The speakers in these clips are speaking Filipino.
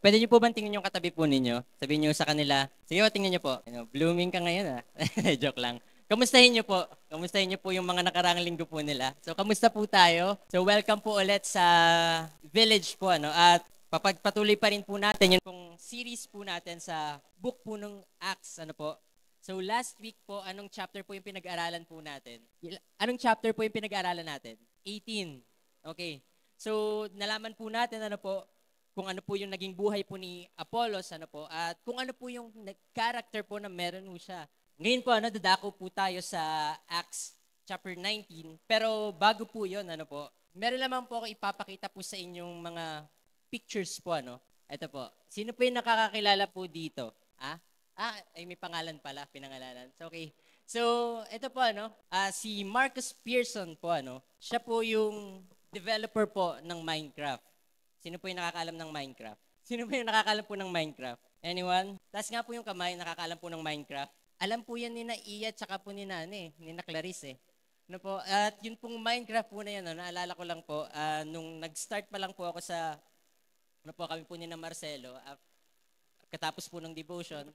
Pwede niyo po bang tingnan yung katabi po ninyo? Sabihin niyo sa kanila, sige po, tingnan niyo po. Blooming ka ngayon ah. Joke lang. Kamustahin niyo po. Kamustahin niyo po yung mga nakaraang linggo po nila. So, kamusta po tayo? So, welcome po ulit sa Village po. At papagpatuloy pa rin po natin yung pong series po natin sa book po ng Acts. So, last week po, anong chapter po yung pinag-aralan po natin? Anong chapter po yung pinag-aralan natin? 18. Okay. So, nalaman po natin kung ano po yung naging buhay po ni Apollos, at kung ano po yung character po na meron po siya. Ngayon po, dadako po tayo sa Acts chapter 19. Pero bago po yun, meron naman po ako ipapakita po sa inyong mga pictures po, Ito po. Sino po yung nakakakilala po dito? Ay may pangalan pala, pinangalanan. So, okay. So, ito po, si Marcus Pearson po, siya po yung developer po ng Minecraft. Sino po yung nakakaalam ng Minecraft? Sino po yung nakakaalam po ng Minecraft? Anyone? Taas nga po yung kamay, nakakaalam po ng Minecraft. Alam po yan ni na Iya tsaka po ni na Clarice At yun pong Minecraft po na yan, naalala ko lang po, nung nag-start pa lang po ako sa, kami po ni na Marcelo, katapos po ng devotion,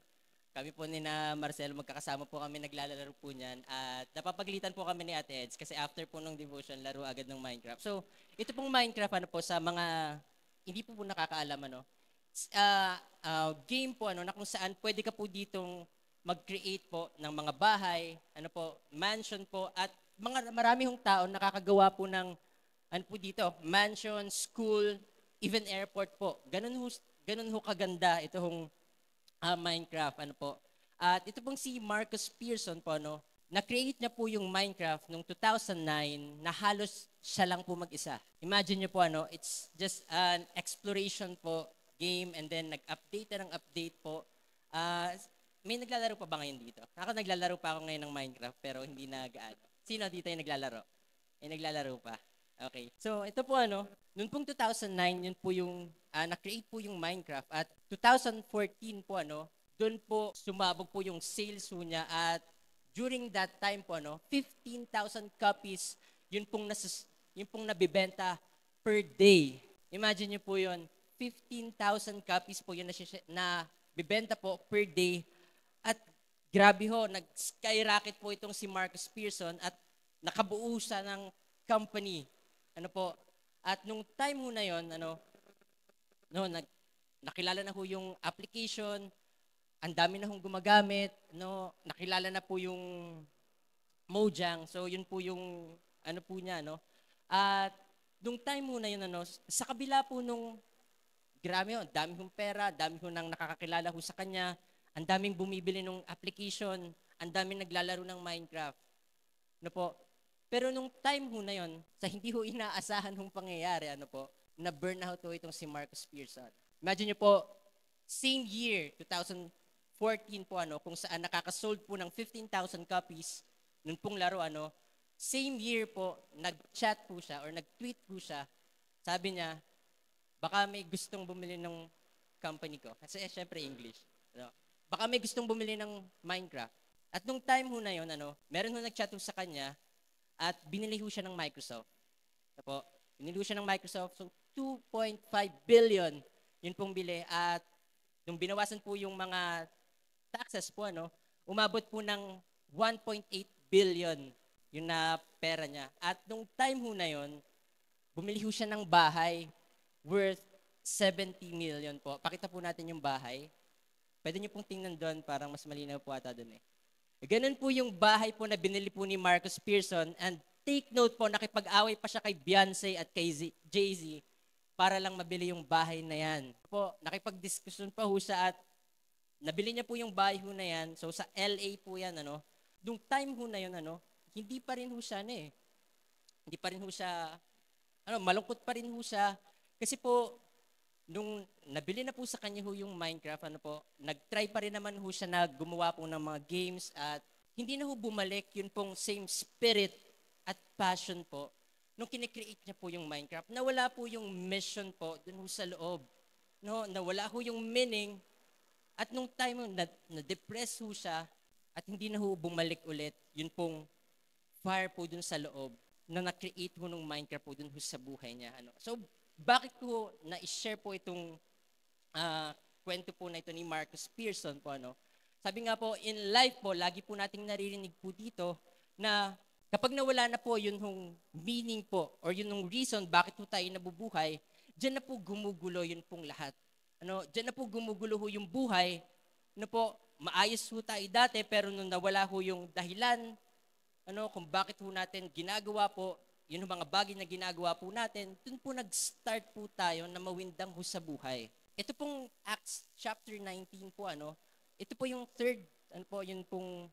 kami po ni na Marcelo, magkakasama po kami, naglalaro po niyan. At napapaglitan po kami ni Ate Eds kasi after po ng devotion, laro agad ng Minecraft. So, ito pong Minecraft, sa mga hindi po nakakaalam, game po, na kung saan pwede ka po ditong mag-create po ng mga bahay, mansion po, at marami hong tao nakakagawa po ng, mansion, school, even airport po. Ganun ho kaganda ito hong Minecraft, At ito pong si Marcus Pearson po, na-create niya po yung Minecraft noong 2009 na halos siya lang po mag-isa. Imagine niyo po, it's just an exploration po game and then nag-update na ng update po. May naglalaro pa ba ngayon dito? Ako naglalaro pa ako ngayon ng Minecraft pero hindi na gaano. Sino dito yung naglalaro? May naglalaro pa. Okay. So, ito po noong pong 2009, yun po yung na-create po yung Minecraft at 2014 po doon po sumabog po yung sales po niya at during that time po 15,000 copies yun pong nabibenta per day. Imagine niyo po yun, 15,000 copies po yun na bibenta po per day at grabe ho, nag-skyrocket po itong si Marcus Pearson at nakabuo siya ng company. At nung time ho na yon, nakilala na ho yung application, ang dami na hong gumagamit, nakilala na po yung Mojang. So yun po yung po niya, At nung time ho na yun, sa kabila po nung grabe ho, dami hong pera, dami ho nang nakakakilala ho sa kanya, ang daming bumibili ng application, ang daming naglalaro ng Minecraft. Pero nung time ho na yon, sa hindi ho inaasahan hong pangyayari, na burnout ho itong si Marcus Pearson. Imagine niyo po, same year, 2014 po, kung saan nakakasold po ng 15,000 copies, nun pong laro, same year po, nag-chat po siya or nag-tweet po siya, sabi niya, baka may gustong bumili ng company ko. Kasi syempre English. Baka may gustong bumili ng Minecraft. At nung time ho na yon, meron ho nag-chat ho sa kanya, at binili ho siya ng Microsoft. Binili ho siya ng Microsoft. So, 2.5 billion yun pong bili. At nung binawasan po yung mga taxes po, umabot po ng 1.8 billion yung na pera niya. At nung time ho na yun, bumili ho siya ng bahay worth 70 million po. Pakita po natin yung bahay. Pwede niyo pong tingnan doon, parang mas malinaw po ata doon eh. Ganun po yung bahay po na binili po ni Marcus Pearson and take note po, nakipag-away pa siya kay Beyonce at kay Jay-Z para lang mabili yung bahay na yan. Nakipag-discussion pa ho siya at nabili niya po yung bahay ho na yan. So sa LA po yan, Nung time ho na yun, hindi pa rin ho siya, Hindi pa rin ho siya, malungkot pa rin ho siya. Kasi po, nung nabili na po sa kanya ho yung Minecraft, nag-try pa rin naman ho siya na gumawa po ng mga games at hindi na ho bumalik yun pong same spirit at passion po nung kinikreate niya po yung Minecraft. Nawala po yung mission po dun ho sa loob. Nawala ho yung meaning at nung time na-depress ho siya at hindi na ho bumalik ulit yun pong fire po dun sa loob na na-create ho ng Minecraft po dun ho sa buhay niya. So, bakit ko na-share po itong kwento po na ito ni Marcus Pearson po, ano. Sabi nga po, in life po, lagi po nating naririnig po dito na kapag nawala na po yun yung meaning po or yun yung reason bakit po tayo nabubuhay, diyan na po gumugulo yun pong lahat. Ano, diyan na po gumugulo ho yung buhay. Ano po, maayos ho tayo dati pero nung nawala ho yung dahilan, ano, kung bakit po natin ginagawa po, yun yung mga bagay na ginagawa po natin, dun po nag-start po tayo na mawindang ho sa buhay. Ito pong Acts chapter 19 po, ano, ito po yung yun pong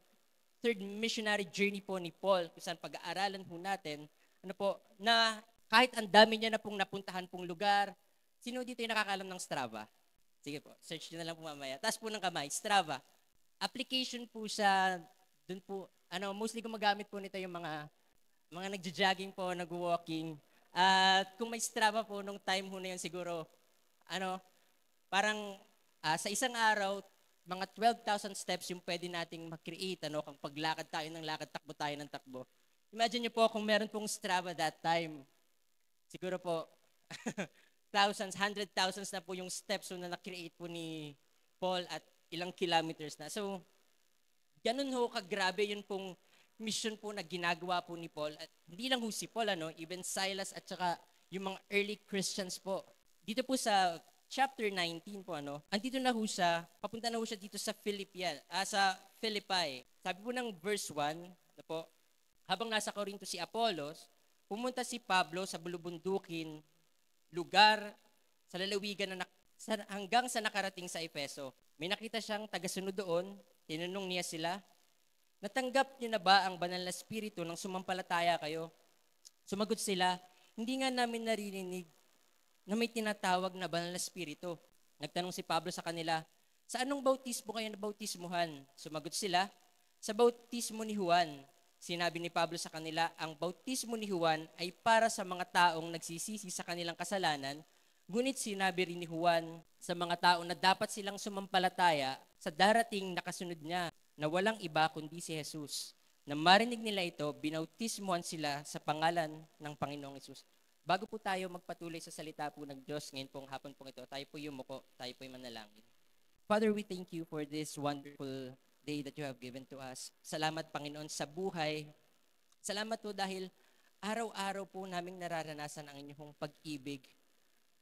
third missionary journey po ni Paul, kung saan pag-aaralan po natin, ano po, na kahit ang dami niya na pong napuntahan pong lugar, sino dito yung nakakalam ng Strava? Sige po, search nyo na lang po mamaya. Taas po ng kamay, Strava. Application po siya, dun po, mostly gumagamit po nito yung mga nagja-jogging po, nag-walking. At kung may Strava po, nung time ho na yun siguro, parang sa isang araw, mga 12,000 steps yung pwede nating mag-create, kung paglakad tayo ng lakad, takbo tayo ng takbo. Imagine nyo po kung meron pong Strava that time, siguro po, thousands, 100,000s na po yung steps na na-create po ni Paul at ilang kilometers na. So, ganun ho kagrabe yun pong mission po na ginagawa po ni Paul. At hindi lang ho si Paul, even Silas at saka yung mga early Christians po. Dito po sa chapter 19 po, andito na ho siya, papunta na ho siya dito sa Philippi. Sabi po ng verse 1, habang nasa Corinto si Apollos, pumunta si Pablo sa bulubundukin, lugar, sa lalawigan hanggang sa nakarating sa Efeso. May nakita siyang tagasunod doon, tinanong niya sila, natanggap niyo na ba ang banal na espiritu nang sumampalataya kayo? Sumagot sila, hindi nga namin naririnig na may tinatawag na banal na espiritu. Nagtanong si Pablo sa kanila, sa anong bautismo kayo nabautismuhan? Sumagot sila, sa bautismo ni Juan. Sinabi ni Pablo sa kanila, ang bautismo ni Juan ay para sa mga taong nagsisisi sa kanilang kasalanan, ngunit sinabi rin ni Juan sa mga taong na dapat silang sumampalataya sa darating na kasunod niya, na walang iba kundi si Jesus. Na marinig nila ito, binautismuhan sila sa pangalan ng Panginoong Jesus. Bago po tayo magpatuloy sa salita po ng Diyos ngayon pong hapon pong ito, tayo po yumuko, tayo po manalangin. Father, we thank you for this wonderful day that you have given to us. Salamat, Panginoon, sa buhay. Salamat po dahil araw-araw po naming nararanasan ang inyong pag-ibig.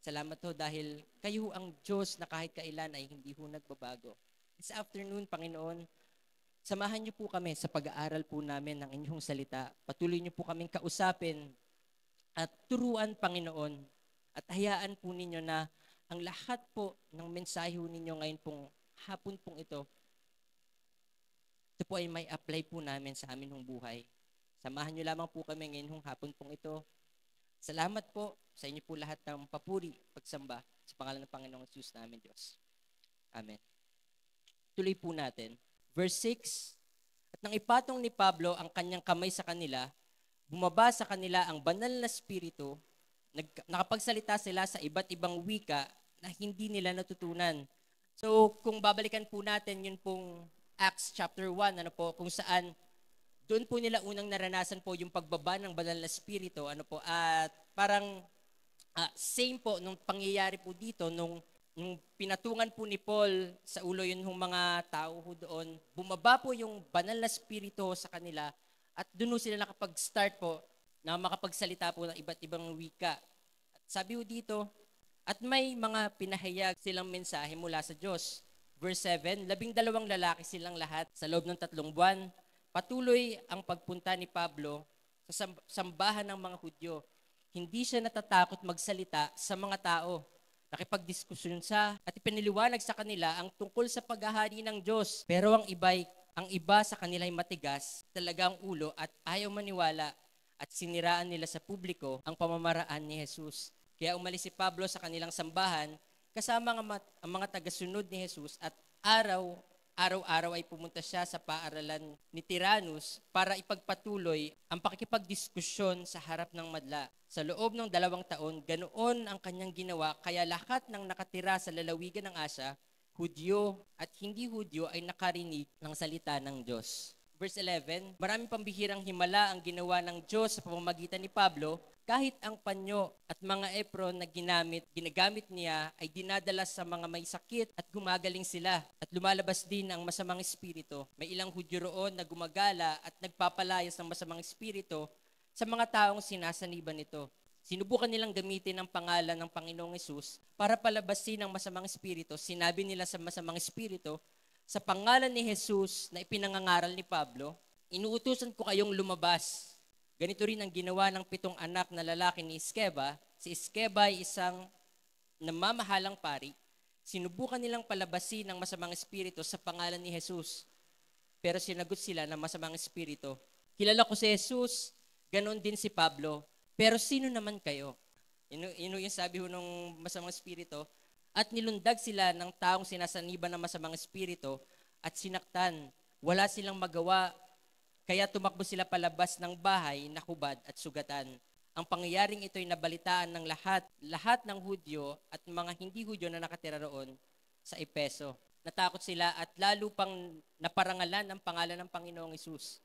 Salamat po dahil kayo ang Diyos na kahit kailan ay hindi po nagbabago. This afternoon, Panginoon, samahan niyo po kami sa pag-aaral po namin ng inyong salita. Patuloy niyo po kaming kausapin at turuan, Panginoon, at hayaan po ninyo na ang lahat po ng mensahe ninyo ngayon pong hapon pong ito po ay may apply po namin sa amin hong buhay. Samahan niyo lamang po kami ngayon hong hapon pong ito. Salamat po sa inyo po lahat ng papuri, pagsamba sa pangalan ng Panginoong Jesus namin, Diyos. Amen. Tuloy po natin. Verse 6, at nang ipatong ni Pablo ang kanyang kamay sa kanila, bumaba sa kanila ang banal na espiritu, nakapagsalita sila sa iba't ibang wika na hindi nila natutunan. So, kung babalikan po natin yun pong Acts chapter 1, kung saan doon po nila unang naranasan po yung pagbaba ng banal na espiritu, at parang same po nung pangyayari po dito nung pinatungan po ni Paul sa ulo yun ng mga tao ho doon, bumaba po yung banal na espiritu sa kanila. At doon sila nakapag-start po na makapagsalita po ng iba't ibang wika. At sabi po dito, at may mga pinahayag silang mensahe mula sa Diyos. Verse 7, 12 lalaki silang lahat sa loob ng 3 buwan. Patuloy ang pagpunta ni Pablo sa sambahan ng mga Hudyo. Hindi siya natatakot magsalita sa mga tao. Nakipagdiskusyon siya at ipiniliwanag sa kanila ang tungkol sa paghahari ng Diyos. Pero ang iba sa kanila ay matigas, talagang ulo at ayaw maniwala at siniraan nila sa publiko ang pamamaraan ni Jesus. Kaya umalis si Pablo sa kanilang sambahan kasama ang mga tagasunod ni Jesus at araw-araw ay pumunta siya sa paaralan ni Tyrannus para ipagpatuloy ang pakikipagdiskusyon sa harap ng madla. Sa loob ng 2 taon, ganoon ang kanyang ginawa kaya lahat ng nakatira sa lalawigan ng Asya, Hudyo at hindi Hudyo ay nakarinig ng salita ng Diyos. verse 11, maraming pambihirang himala ang ginawa ng Diyos sa pamamagitan ni Pablo, kahit ang panyo at mga apron na ginagamit niya ay dinadala sa mga may sakit at gumagaling sila at lumalabas din ang masamang espiritu. May ilang Hudyo roon na gumagala at nagpapalayas ng masamang espiritu sa mga taong sinasaniban nito. Sinubukan nilang gamitin ang pangalan ng Panginoong Hesus para palabasin ang masamang espiritu. Sinabi nila sa masamang espiritu, sa pangalan ni Jesus na ipinangangaral ni Pablo, inuutusan ko kayong lumabas. Ganito rin ang ginawa ng 7 anak na lalaki ni Iskeba. Si Iskeba ay isang namamahalang pari. Sinubukan nilang palabasin ang masamang espiritu sa pangalan ni Jesus. Pero sinagot sila ng masamang espiritu, kilala ko si Jesus, ganon din si Pablo. Pero sino naman kayo? Yung sabi ho ng masamang espiritu. At nilundag sila ng taong sinasaniban ng masamang espiritu at sinaktan. Wala silang magawa, kaya tumakbo sila palabas ng bahay na hubad at sugatan. Ang pangyayaring ito ay nabalitaan ng lahat ng Hudyo at mga hindi Hudyo na nakatira roon sa Epeso. Natakot sila at lalo pang naparangalan ang pangalan ng Panginoong Hesus.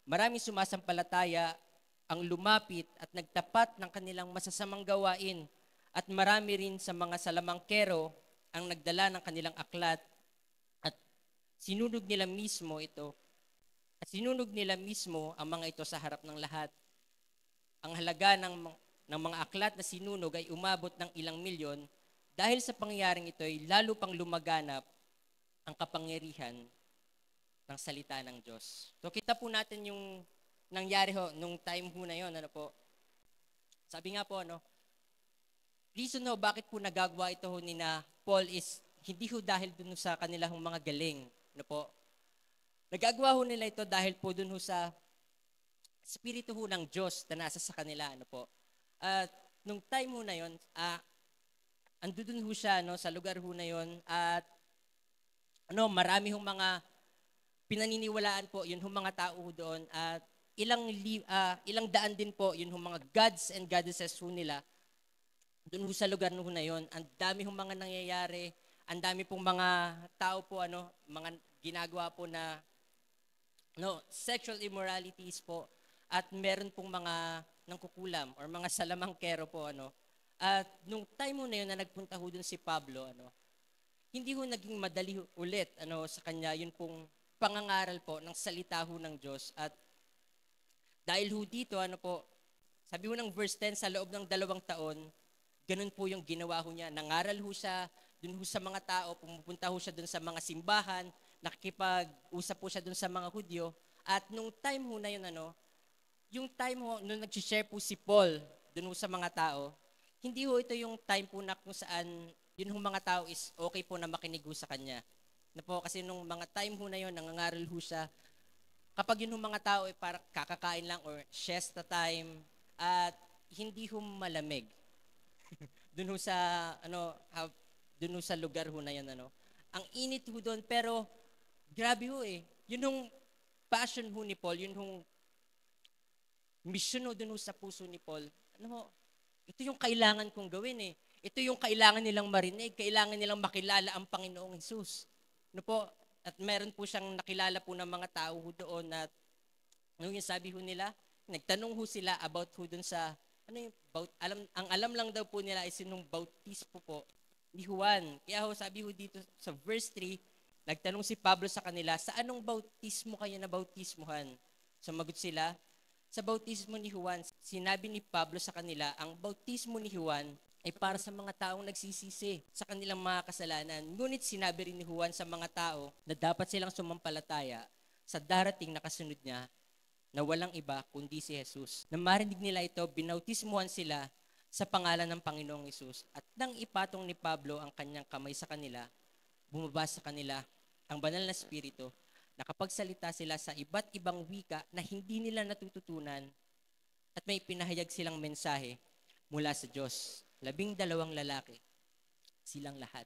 Maraming sumasampalataya ang lumapit at nagtapat ng kanilang masasamang gawain. At marami rin sa mga salamangkero ang nagdala ng kanilang aklat at sinunog nila mismo ang mga ito sa harap ng lahat. Ang halaga ng mga aklat na sinunog ay umabot ng ilang milyon. Dahil sa pangyayaring ito ay lalo pang lumaganap ang kapangyarihan ng salita ng Diyos. So kita po natin yung nangyari ho nung time ho na yon, ano po. Sabi nga po, reason ho bakit po nagagawa ito ho ni na Paul is hindi ho dahil dun sa kanilang mga galing, ano po. Nagagawa ho nila ito dahil po dun ho sa Espiritu ho ng Diyos na nasa sa kanila, ano po. At nung time ho na yon, andun ho siya sa lugar ho na yon at marami hong mga pinaniniwalaan po yun hong mga tao ho doon at ilang daan din po yun hong mga gods and goddesses ho nila doon ho sa lugar ho na yon. Ang dami hong mga nangyayari, ang dami pong mga tao po mga ginagawa po na sexual immoralities po at meron pong mga nangkukulam or mga salamangkero po At nung time ho na yun na nagpunta ho dun si Pablo hindi ho naging madali ulit sa kanya yun pong pangangaral po ng salita ho ng Diyos. At dahil ho dito sabi ho ng verse 10, sa loob ng 2 taon, ganun po yung ginawa ho niya. Nangaral ho siya dun ho sa mga tao, pumupunta ho siya dun sa mga simbahan, nakikipag-usap po siya dun sa mga Hudyo. At nung time ho na yun yung time ho, nung nag-share po si Paul dun ho sa mga tao, hindi ho ito yung time po na kung saan yun ho mga tao is okay po na makinig ho sa kanya. Kasi nung mga time ho na yun, nangangaral ho siya, kapag yun ho mga tao ay parang kakakain lang or siesta time, at hindi ho malamig. Dun ho sa dun ho sa lugar ho na yun Ang init ho doon, pero grabe ho Yun hong passion ho ni Paul, yun hong mission ho dun ho sa puso ni Paul. Ito yung kailangan kong gawin Ito yung kailangan nilang marinig, kailangan nilang makilala ang Panginoong Hesus. At meron po siyang nakilala po ng mga tao ho doon at yung sabi ho nila, nagtanong ho sila about ho doon sa ang alam lang daw po nila is yung bautismo po ni Juan. Kaya ho sabi ho dito sa verse 3, nagtanong si Pablo sa kanila, sa anong bautismo kayo na bautismuhan? Sumagot sila, sa bautismo ni Juan. Sinabi ni Pablo sa kanila, ang bautismo ni Juan ay para sa mga taong nagsisisi sa kanilang mga kasalanan. Ngunit sinabi rin ni Juan sa mga tao na dapat silang sumampalataya sa darating na kasunod niya na walang iba kundi si Jesus. Nang marinig nila ito, binautismuhan sila sa pangalan ng Panginoong Hesus. At nang ipatong ni Pablo ang kanyang kamay sa kanila, bumaba sa kanila ang banal na Espiritu, nakapagsalita sila sa iba't ibang wika na hindi nila natututunan at may pinahayag silang mensahe mula sa Diyos. 12 lalaki, silang lahat.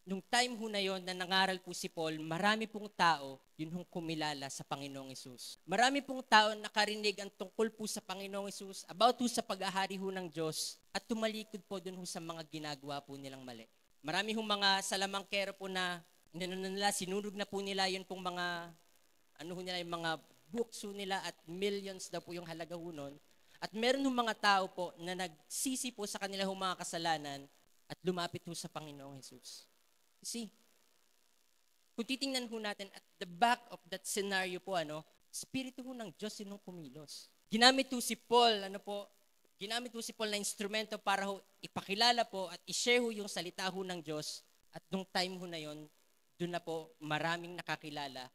Nung time ho na yon na nangaral po si Paul, marami pong tao yun hong kumilala sa Panginoong Hesus. Marami pong tao nakarinig ang tungkol po sa Panginoong Hesus, about po sa pag-ahari ho ng Diyos, at tumalikod po dun ho sa mga ginagawa po nilang mali. Marami hong mga salamangkero po na sinunod na po nila yun pong mga, yung mga books ho nila at millions daw po yung halaga ho nun. At meron hong mga tao po na nagsisi po sa kanila hong mga kasalanan at lumapit ho sa Panginoong Jesus. You see, kung titingnan ho natin at the back of that scenario po, Espiritu ho ng Diyos yung kumilos. Ginamit ho si Paul, ginamit ho si Paul na instrumento para ho ipakilala po at i-share ho yung salita ho ng Diyos. At nung time ho na yon, doon na po maraming nakakilala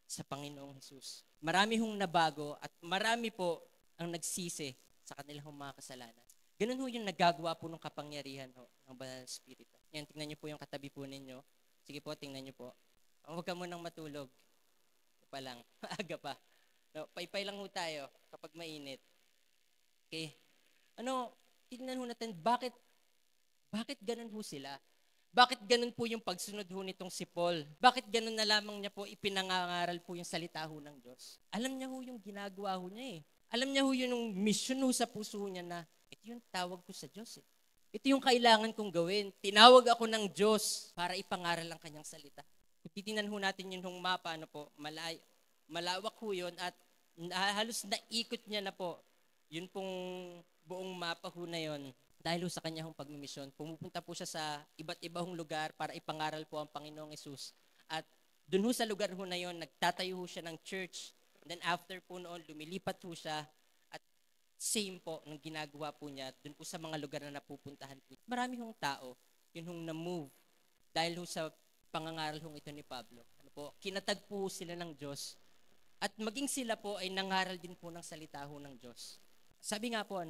sa Panginoong Jesus. Marami hong nabago at marami po ang nagsisi sa kanilang mga kasalanan. Ganun ho yung nagagawa po ng kapangyarihan ho ng Banal na Espiritu. Yan, tingnan niyo po yung katabi po ninyo. Sige po, tingnan niyo po. Huwag ka munang matulog. Pa lang, maaga pa. Paypay lang ho tayo kapag mainit. Okay? Tingnan ho natin, bakit ganun ho sila? Bakit ganun po yung pagsunod ho nitong si Paul? Bakit ganun na lamang niya po ipinangangaral po yung salita ho ng Diyos? Alam niya ho yung ginagawa ho niya eh. Alam niya ho yung mission ho sa puso niya na ito yung tawag ko sa Diyos eh. Ito yung kailangan kong gawin. Tinawag ako ng Diyos para ipangaral ang kanyang salita. Kung titingnan ho natin yung mapa, malawak ho yun at halos naikot niya na po yun pong buong mapa ho na yun. Dahil ho sa kanya hong pagmimisyon, pumupunta po siya sa iba't iba hong lugar para ipangaral po ang Panginoong Hesus. At dun ho sa lugar ho na yon, nagtatayo ho siya ng church. And then after po noon, lumilipat ho siya. At same po ng ginagawa po niya dun po sa mga lugar na napupuntahan po. Marami hong tao, yun hong na-move. Dahil ho sa pangangaral hong ito ni Pablo. Kinatag po sila ng Diyos. At maging sila po ay nangaral din po ng salita ho ng Diyos. Sabi nga po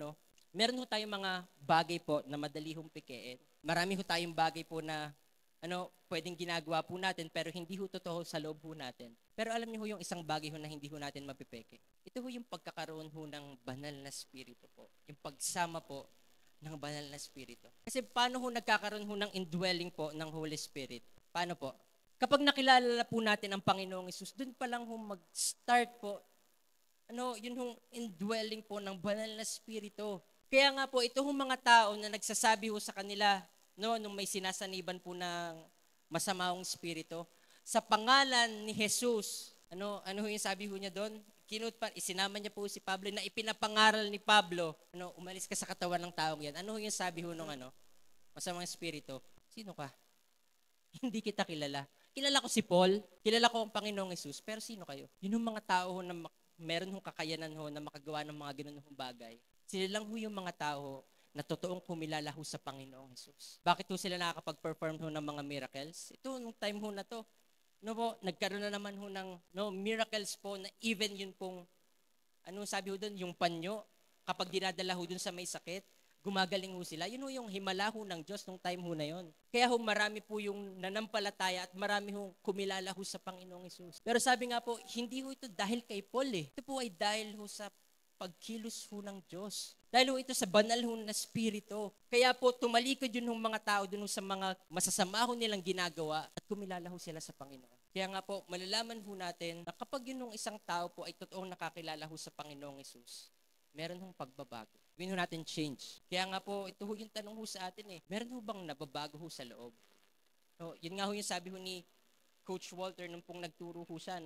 meron ho tayong mga bagay po na madali hong pikein. Marami ho tayong bagay po na pwedeng ginagawa po natin pero hindi ho totoo sa loob ho natin. Pero alam niyo ho yung isang bagay ho na hindi ho natin mapipeke. Ito ho yung pagkakaroon ho ng banal na spirito po. Yung pagsama po ng banal na spirito. Kasi paano ho nagkakaroon ho ng indwelling po ng Holy Spirit? Paano po? Kapag nakilala na po natin ang Panginoong Hesus, dun pa lang ho mag-start po yun hong indwelling po ng banal na spirito. Kaya nga po, ito hong mga tao na nagsasabi ho sa kanila, nung may sinasaniban po ng masamang spirito, sa pangalan ni Jesus, ano yung sabi ho niya doon? Isinama niya po si Pablo na ipinapangaral ni Pablo, umalis ka sa katawan ng taong yan. Ano yung sabi ho nung masamang spirito? Sino ka? Hindi kita kilala. Kilala ko si Paul, kilala ko ang Panginoong Hesus, pero sino kayo? Yun yung mga tao ho na meron hong kakayanan ho na makagawa ng mga ganun hong bagay. Sila lang ho yung mga tao na totoong kumilala ho sa Panginoong Hesus. Bakit ho sila nakakapag-perform ho ng mga miracles? Ito, nung time ho na to, nagkaroon na naman ho ng miracles po na even yun pong, sabi ho doon, yung panyo, kapag dinadala ho doon sa may sakit, gumagaling ho sila. Yun ho yung himala ho ng Diyos nung time ho na yon. Kaya ho marami po yung nanampalataya at marami ho kumilala ho sa Panginoong Hesus. Pero sabi nga po, hindi ho ito dahil kay Paul eh. Ito po ay dahil ho sa pagkilos ho ng Diyos. Dahil ho ito sa banal ho na spirito. Kaya po tumalikod yun hong mga tao dun sa mga masasama ho nilang ginagawa at kumilala ho sila sa Panginoon. Kaya nga po, malalaman ho natin na kapag yun hong isang tao po ay totoong nakakilala ho sa Panginoong Hesus, meron hong pagbabago. Gawin ho natin change. Kaya nga po, ito ho yung tanong ho sa atin eh. Meron ho bang nababago ho sa loob? Yun nga ho yung sabi ho ni Coach Walter nung pong nagturo ho siya.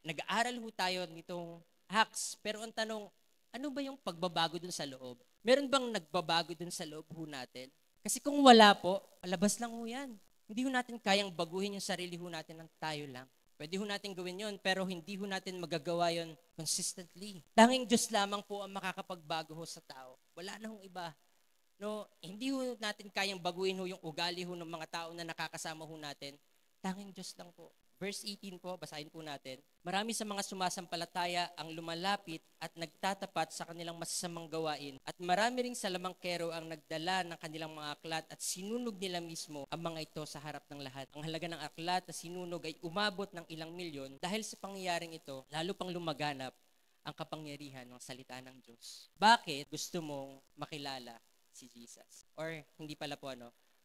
Nag-aaral ho tayo nitong Acts. Pero ang tanong, ano ba yung pagbabago dun sa loob? Meron bang nagbabago dun sa loob ho natin? Kasi kung wala po, palabas lang ho yan. Hindi ho natin kayang baguhin yung sarili ho natin ng tayo lang. Pwede ho natin gawin yon pero hindi ho natin magagawa yon consistently. Tanging Diyos lamang po ang makakapagbago ho sa tao. Wala na hong iba. Hindi ho natin kayang baguhin ho yung ugali ho ng mga tao na nakakasama ho natin. Tanging Diyos lang po. Verse 18 po, basahin po natin. Marami sa mga sumasampalataya ang lumalapit at nagtatapat sa kanilang masasamang gawain at marami ring salamangkero ang nagdala ng kanilang mga aklat at sinunog nila mismo ang mga ito sa harap ng lahat. Ang halaga ng aklat na sinunog ay umabot ng ilang milyon dahil sa pangyayaring ito, lalo pang lumaganap ang kapangyarihan ng salita ng Diyos. Bakit gusto mong makilala si Jesus? Or hindi pala po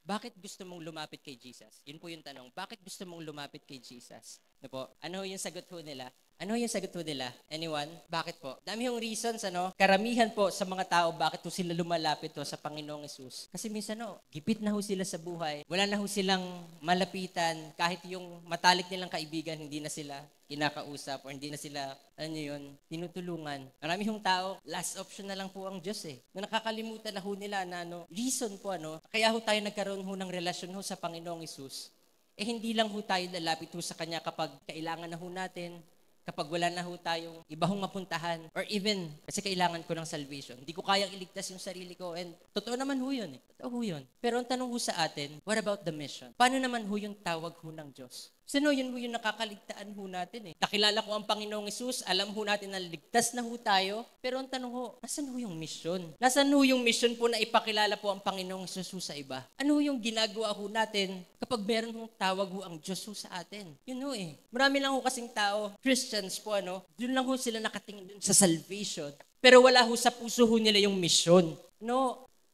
bakit gusto mong lumapit kay Jesus? Yun po yung tanong. Bakit gusto mong lumapit kay Jesus? Ano po? Ano yung sagot ho nila? Ano yung sagot ho nila? Anyone? Bakit po? Dami yung reasons, ano? Karamihan po sa mga tao, bakit ho sila lumalapit ho sa Panginoong Hesus. Kasi minsan, gipit na ho sila sa buhay. Wala na ho silang malapitan. Kahit yung matalik nilang kaibigan, hindi na sila kinakausap or hindi na sila, tinutulungan. Marami hong tao, last option na lang po ang Diyos eh. Na nakakalimutan na ho nila na reason po, kaya ho tayo nagkaroon ho ng relasyon ho sa Panginoong Hesus. Hindi lang ho tayo lalapit ho sa Kanya kapag kailangan na ho natin, kapag wala na ho tayong iba hong mapuntahan, or even, kasi kailangan ko ng salvation. Hindi ko kayang iligtas yung sarili ko, and totoo naman ho yun eh. Totoo ho yun. Pero ang tanong ho sa atin, what about the mission? Paano naman ho yung tawag ho ng Diyos? Kasi yun ho yung nakakaligtaan ho natin eh. Nakilala ko ang Panginoong Hesus, alam ho natin na ligtas na ho tayo, pero ang tanong ho, nasan ho yung mission? Nasan ho yung mission po na ipakilala po ang Panginoong Hesus ho sa iba? Ano ho yung ginagawa ho natin kapag meron hong tawag ho ang Diyos ho sa atin? Yun ho eh. Marami lang ho kasing tao, Christians po dun lang ho sila nakatingin dun sa salvation, pero wala ho sa puso ho nila yung mission.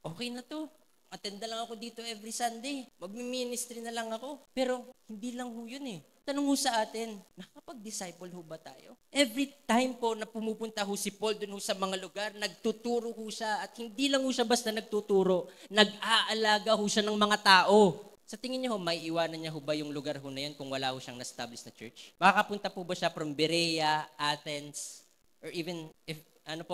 Okay na to. Attenda lang ako dito every Sunday. Magmi-ministry na lang ako. Pero hindi lang ho yun eh. Tanong ho sa atin, nakapag-disciple ho ba tayo? Every time po na pumupunta ho si Paul dun ho sa mga lugar, nagtuturo ho siya. At hindi lang ho siya basta nagtuturo, nag-aalaga ho siya ng mga tao. Sa tingin niyo ho, may iwanan niya ho ba yung lugar ho na yan kung wala ho siyang na-establish na church? Makakapunta po ba siya from Berea, Athens, or even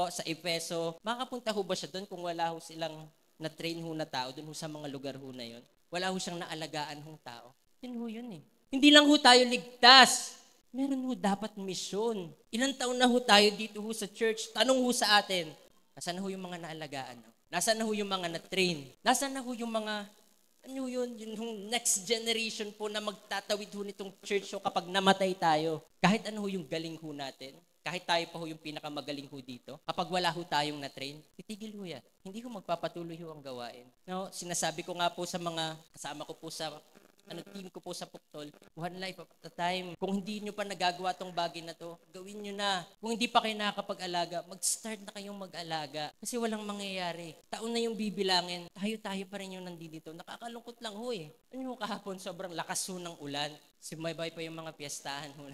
sa Efeso? Makakapunta ho ba siya doon kung wala ho silang na-train ho na tao dun ho sa mga lugar ho na yun? Wala ho siyang naalagaan hong tao. Yun ho yun eh. Hindi lang ho tayo ligtas. Meron ho dapat misyon. Ilang taon na ho tayo dito ho sa church. Tanong ho sa atin, nasaan na ho yung mga naalagaan? Nasaan na ho yung mga na-train? Nasaan na ho yung mga, yung next generation po na magtatawid ho nitong church ho kapag namatay tayo? Kahit ano ho yung galing ho natin, kahit tayo pa ho yung pinakamagaling ho dito, kapag wala ho tayong na-train, titigil ho yan. Hindi ho magpapatuloy ho ang gawain. Sinasabi ko nga po sa mga kasama ko po sa team ko po sa Puktol, one life at a time. Kung hindi nyo pa nagagawa tong bagay na to, gawin nyo na. Kung hindi pa kayo nakakapag-alaga, mag-start na kayong mag-alaga. Kasi walang mangyayari. Taon na yung bibilangin, tayo pa rin yung nandito. Nakakalungkot lang ho eh. Ano kahapon, sobrang lakas ho ng ulan. Sumaybay pa yung mga piyestahan ho.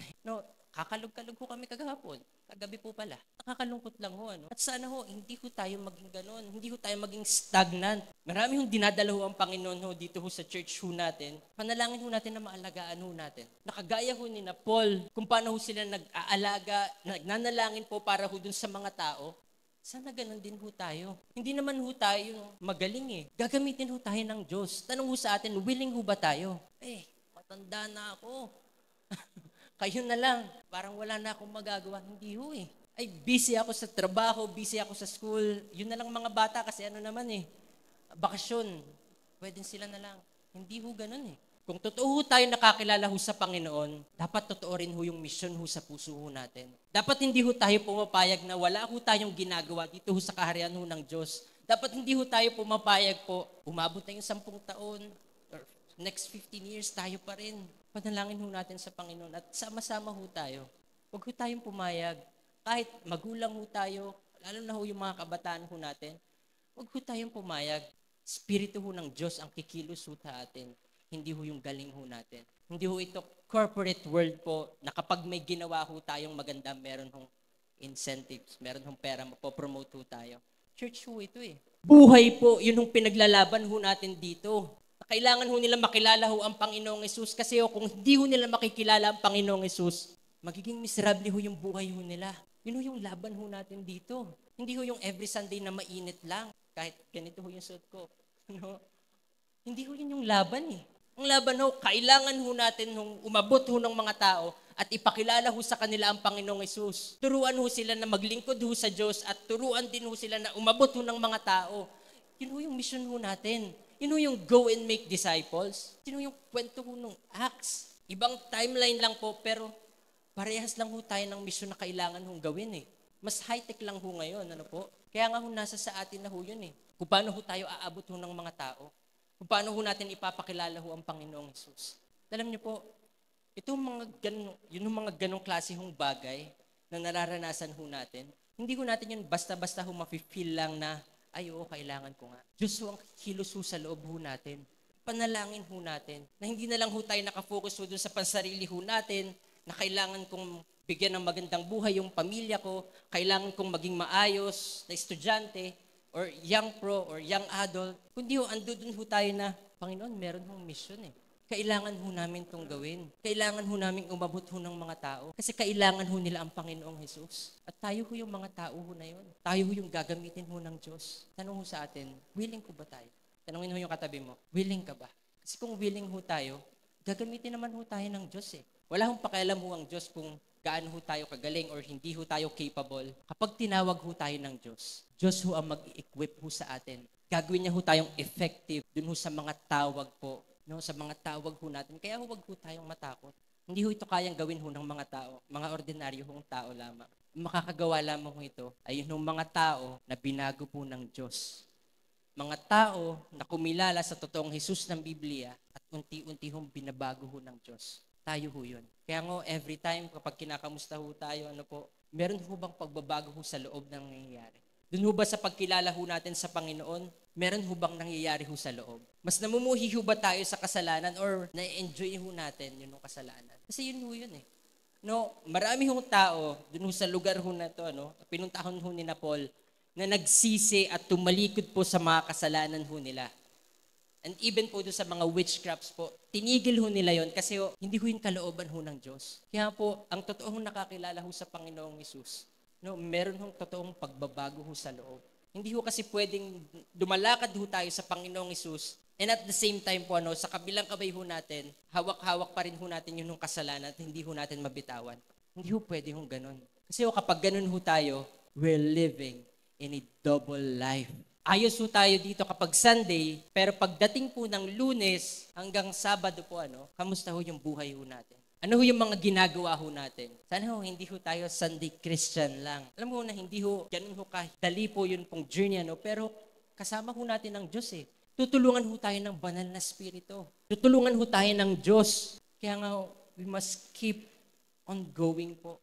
Kakalog-kalog ho kami kagahapon. Kagabi po pala. Nakakalungkot lang ho. At sana ho, hindi ho tayo maging ganon. Hindi ho tayo maging stagnant. Marami hong dinadala ho ang Panginoon ho dito ho sa church ho natin. Panalangin ho natin na maalagaan ho natin. Nakagaya ho ni na Paul, kung paano ho sila nag-aalaga, nagnanalangin po para ho dun sa mga tao. Sana ganun din ho tayo. Hindi naman ho tayo magaling eh. Gagamitin ho tayo ng Diyos. Tanong ho sa atin, willing ho ba tayo? Matanda na ako. Kayo na lang, parang wala na akong magagawa. Hindi ho eh. Busy ako sa trabaho, busy ako sa school. Yun na lang mga bata kasi bakasyon. Pwede sila na lang. Hindi ho ganun eh. Kung totoo ho tayo nakakilala ho sa Panginoon, dapat totoo rin ho yung mission ho sa puso ho natin. Dapat hindi ho tayo pumapayag na wala ho tayong ginagawa dito ho sa kaharian ho ng Diyos. Dapat hindi ho tayo pumapayag po, umabot na yung 10 taon, or next 15 years, tayo pa rin. Panalangin ho natin sa Panginoon at sama-sama ho tayo. Huwag ho tayong pumayag. Kahit magulang ho tayo, lalo na ho yung mga kabataan ho natin, huwag ho tayong pumayag. Espiritu ho ng Diyos ang kikilos ho sa atin. Hindi ho yung galing ho natin. Hindi ho ito corporate world po na kapag may ginawa ho tayong maganda, meron hong incentives, meron hong pera, mapopromote ho tayo. Church ho ito eh. Buhay po, yun hong pinaglalaban ho natin dito. Kailangan ho nila makilala ho ang Panginoong Hesus kasi kung hindi ho nila makikilala ang Panginoong Hesus, magiging miserable ho yung buhay ho nila. Yun ho yung laban ho natin dito. Hindi ho yung every Sunday na mainit lang, kahit ganito ho yung suot ko. Hindi ho yun yung laban eh. Ang laban ho, kailangan ho natin umabot ho ng mga tao at ipakilala ho sa kanila ang Panginoong Hesus. Turuan ho sila na maglingkod ho sa Diyos at turuan din ho sila na umabot ho ng mga tao. Yun ho yung mission ho natin. Yun ho yung go and make disciples. Yun ho yung kwento ho ng Acts. Ibang timeline lang po, pero parehas lang ho tayo ng mission na kailangan hong gawin eh. Mas high-tech lang ho ngayon, Kaya nga ho nasa sa atin na ho yun eh. Kung paano ho tayo aabot ho ng mga tao. Kung paano ho natin ipapakilala ho ang Panginoong Hesus. Alam niyo po, yun yung mga ganong klase hong bagay na nararanasan ho natin. Hindi ho natin yun basta-basta ho mafe-feel lang na kailangan ko nga. Diyos ho ang kilos ho sa loob ho natin. Panalangin ho natin na hindi na lang ho tayo nakafocus ho dun sa pansarili ho natin, na kailangan kong bigyan ng magandang buhay yung pamilya ko, kailangan kong maging maayos na estudyante, or young pro, or young adult, kundi andun ho tayo na, Panginoon, meron hong mission eh. Kailangan ho namin itong gawin. Kailangan ho namin umabot ho ng mga tao. Kasi kailangan ho nila ang Panginoong Jesus. At tayo ho yung mga tao ho na yun. Tayo ho yung gagamitin ho ng Diyos. Tanong ho sa atin, willing ko ba tayo? Tanongin ho yung katabi mo, willing ka ba? Kasi kung willing ho tayo, gagamitin naman ho tayo ng Diyos eh. Wala hong pakialam ho ang Diyos kung gaano ho tayo kagaling or hindi ho tayo capable. Kapag tinawag ho tayo ng Diyos, Diyos ho ang mag-equip ho sa atin. Gagawin niya ho tayong effective dun ho sa mga tawag po, no, sa mga tawag ho natin. Kaya huwag ho tayong matakot. Hindi ho ito kayang gawin ho ng mga tao, mga ordinaryo hong tao lamang. Makakagawa lamang ho ito ay yun mga tao na binago po ng Diyos. Mga tao na kumilala sa totoong Jesus ng Biblia at unti-unti hong binabago ho ng Diyos. Tayo ho yun. Kaya ngo, every time kapag kinakamusta ho tayo, meron ho bang pagbabago ho sa loob ng nangyayari? Doon ho ba sa pagkilala ho natin sa Panginoon, meron ho bang nangyayari ho sa loob? Mas namumuhi ho ba tayo sa kasalanan or na-enjoy ho natin yun ang kasalanan? Kasi yun ho yun eh. No, marami hong tao doon ho sa lugar ho na to, pinuntahan ho ni na Paul, na nagsisi at tumalikod po sa mga kasalanan ho nila. And even po doon sa mga witchcrafts po, tinigil ho nila yon kasi hindi ho yung kalooban ho ng Diyos. Kaya po, ang totoong nakakilala ho sa Panginoong Hesus, meron hong totoong pagbabago ho sa loob. Hindi ho kasi pwedeng dumalakad ho tayo sa Panginoong Hesus and at the same time po, sa kabilang kamay ho natin, hawak-hawak pa rin ho natin yung kasalanan at hindi ho natin mabitawan. Hindi ho pwede hong ganun. Kasi kapag ganun ho tayo, we're living in a double life. Ayos ho tayo dito kapag Sunday, pero pagdating po ng Lunes hanggang Sabado po, kamusta ho yung buhay ho natin? Ano ho yung mga ginagawa ho natin? Sana ho, hindi ho tayo Sunday Christian lang. Alam mo na hindi ho, ganun ho dali po yun pong journey, pero kasama ho natin ng Diyos eh. Tutulungan ho tayo ng banal na spirito. Tutulungan ho tayo ng Diyos. Kaya nga, we must keep on going po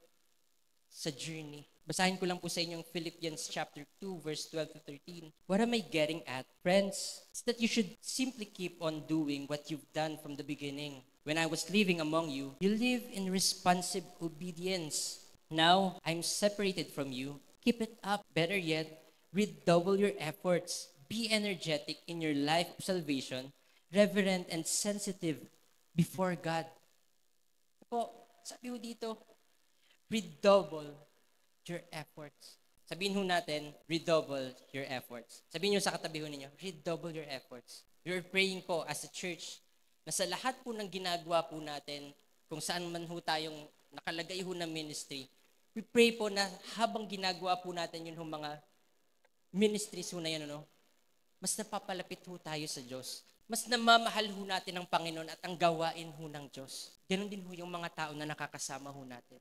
sa journey. Basahin ko lang po sa inyong Philippians chapter 2, verse 12 to 13. What am I getting at? Friends, it's that you should simply keep on doing what you've done from the beginning. When I was living among you, you live in responsive obedience. Now, I'm separated from you. Keep it up. Better yet, redouble your efforts. Be energetic in your life of salvation, reverent and sensitive before God. Po, sabi ho dito, redouble your efforts. Sabihin ho natin, redouble your efforts. Sabihin nyo sa katabi ho ninyo, redouble your efforts. You're praying po as a church na sa lahat po ng ginagawa po natin, kung saan man ho tayong nakalagay ho ng ministry, we pray po na habang ginagawa po natin yun ho mga ministries ho na yun, mas napapalapit ho tayo sa Diyos. Mas namamahal ho natin ang Panginoon at ang gawain ho ng Diyos. Ganon din ho yung mga tao na nakakasama ho natin.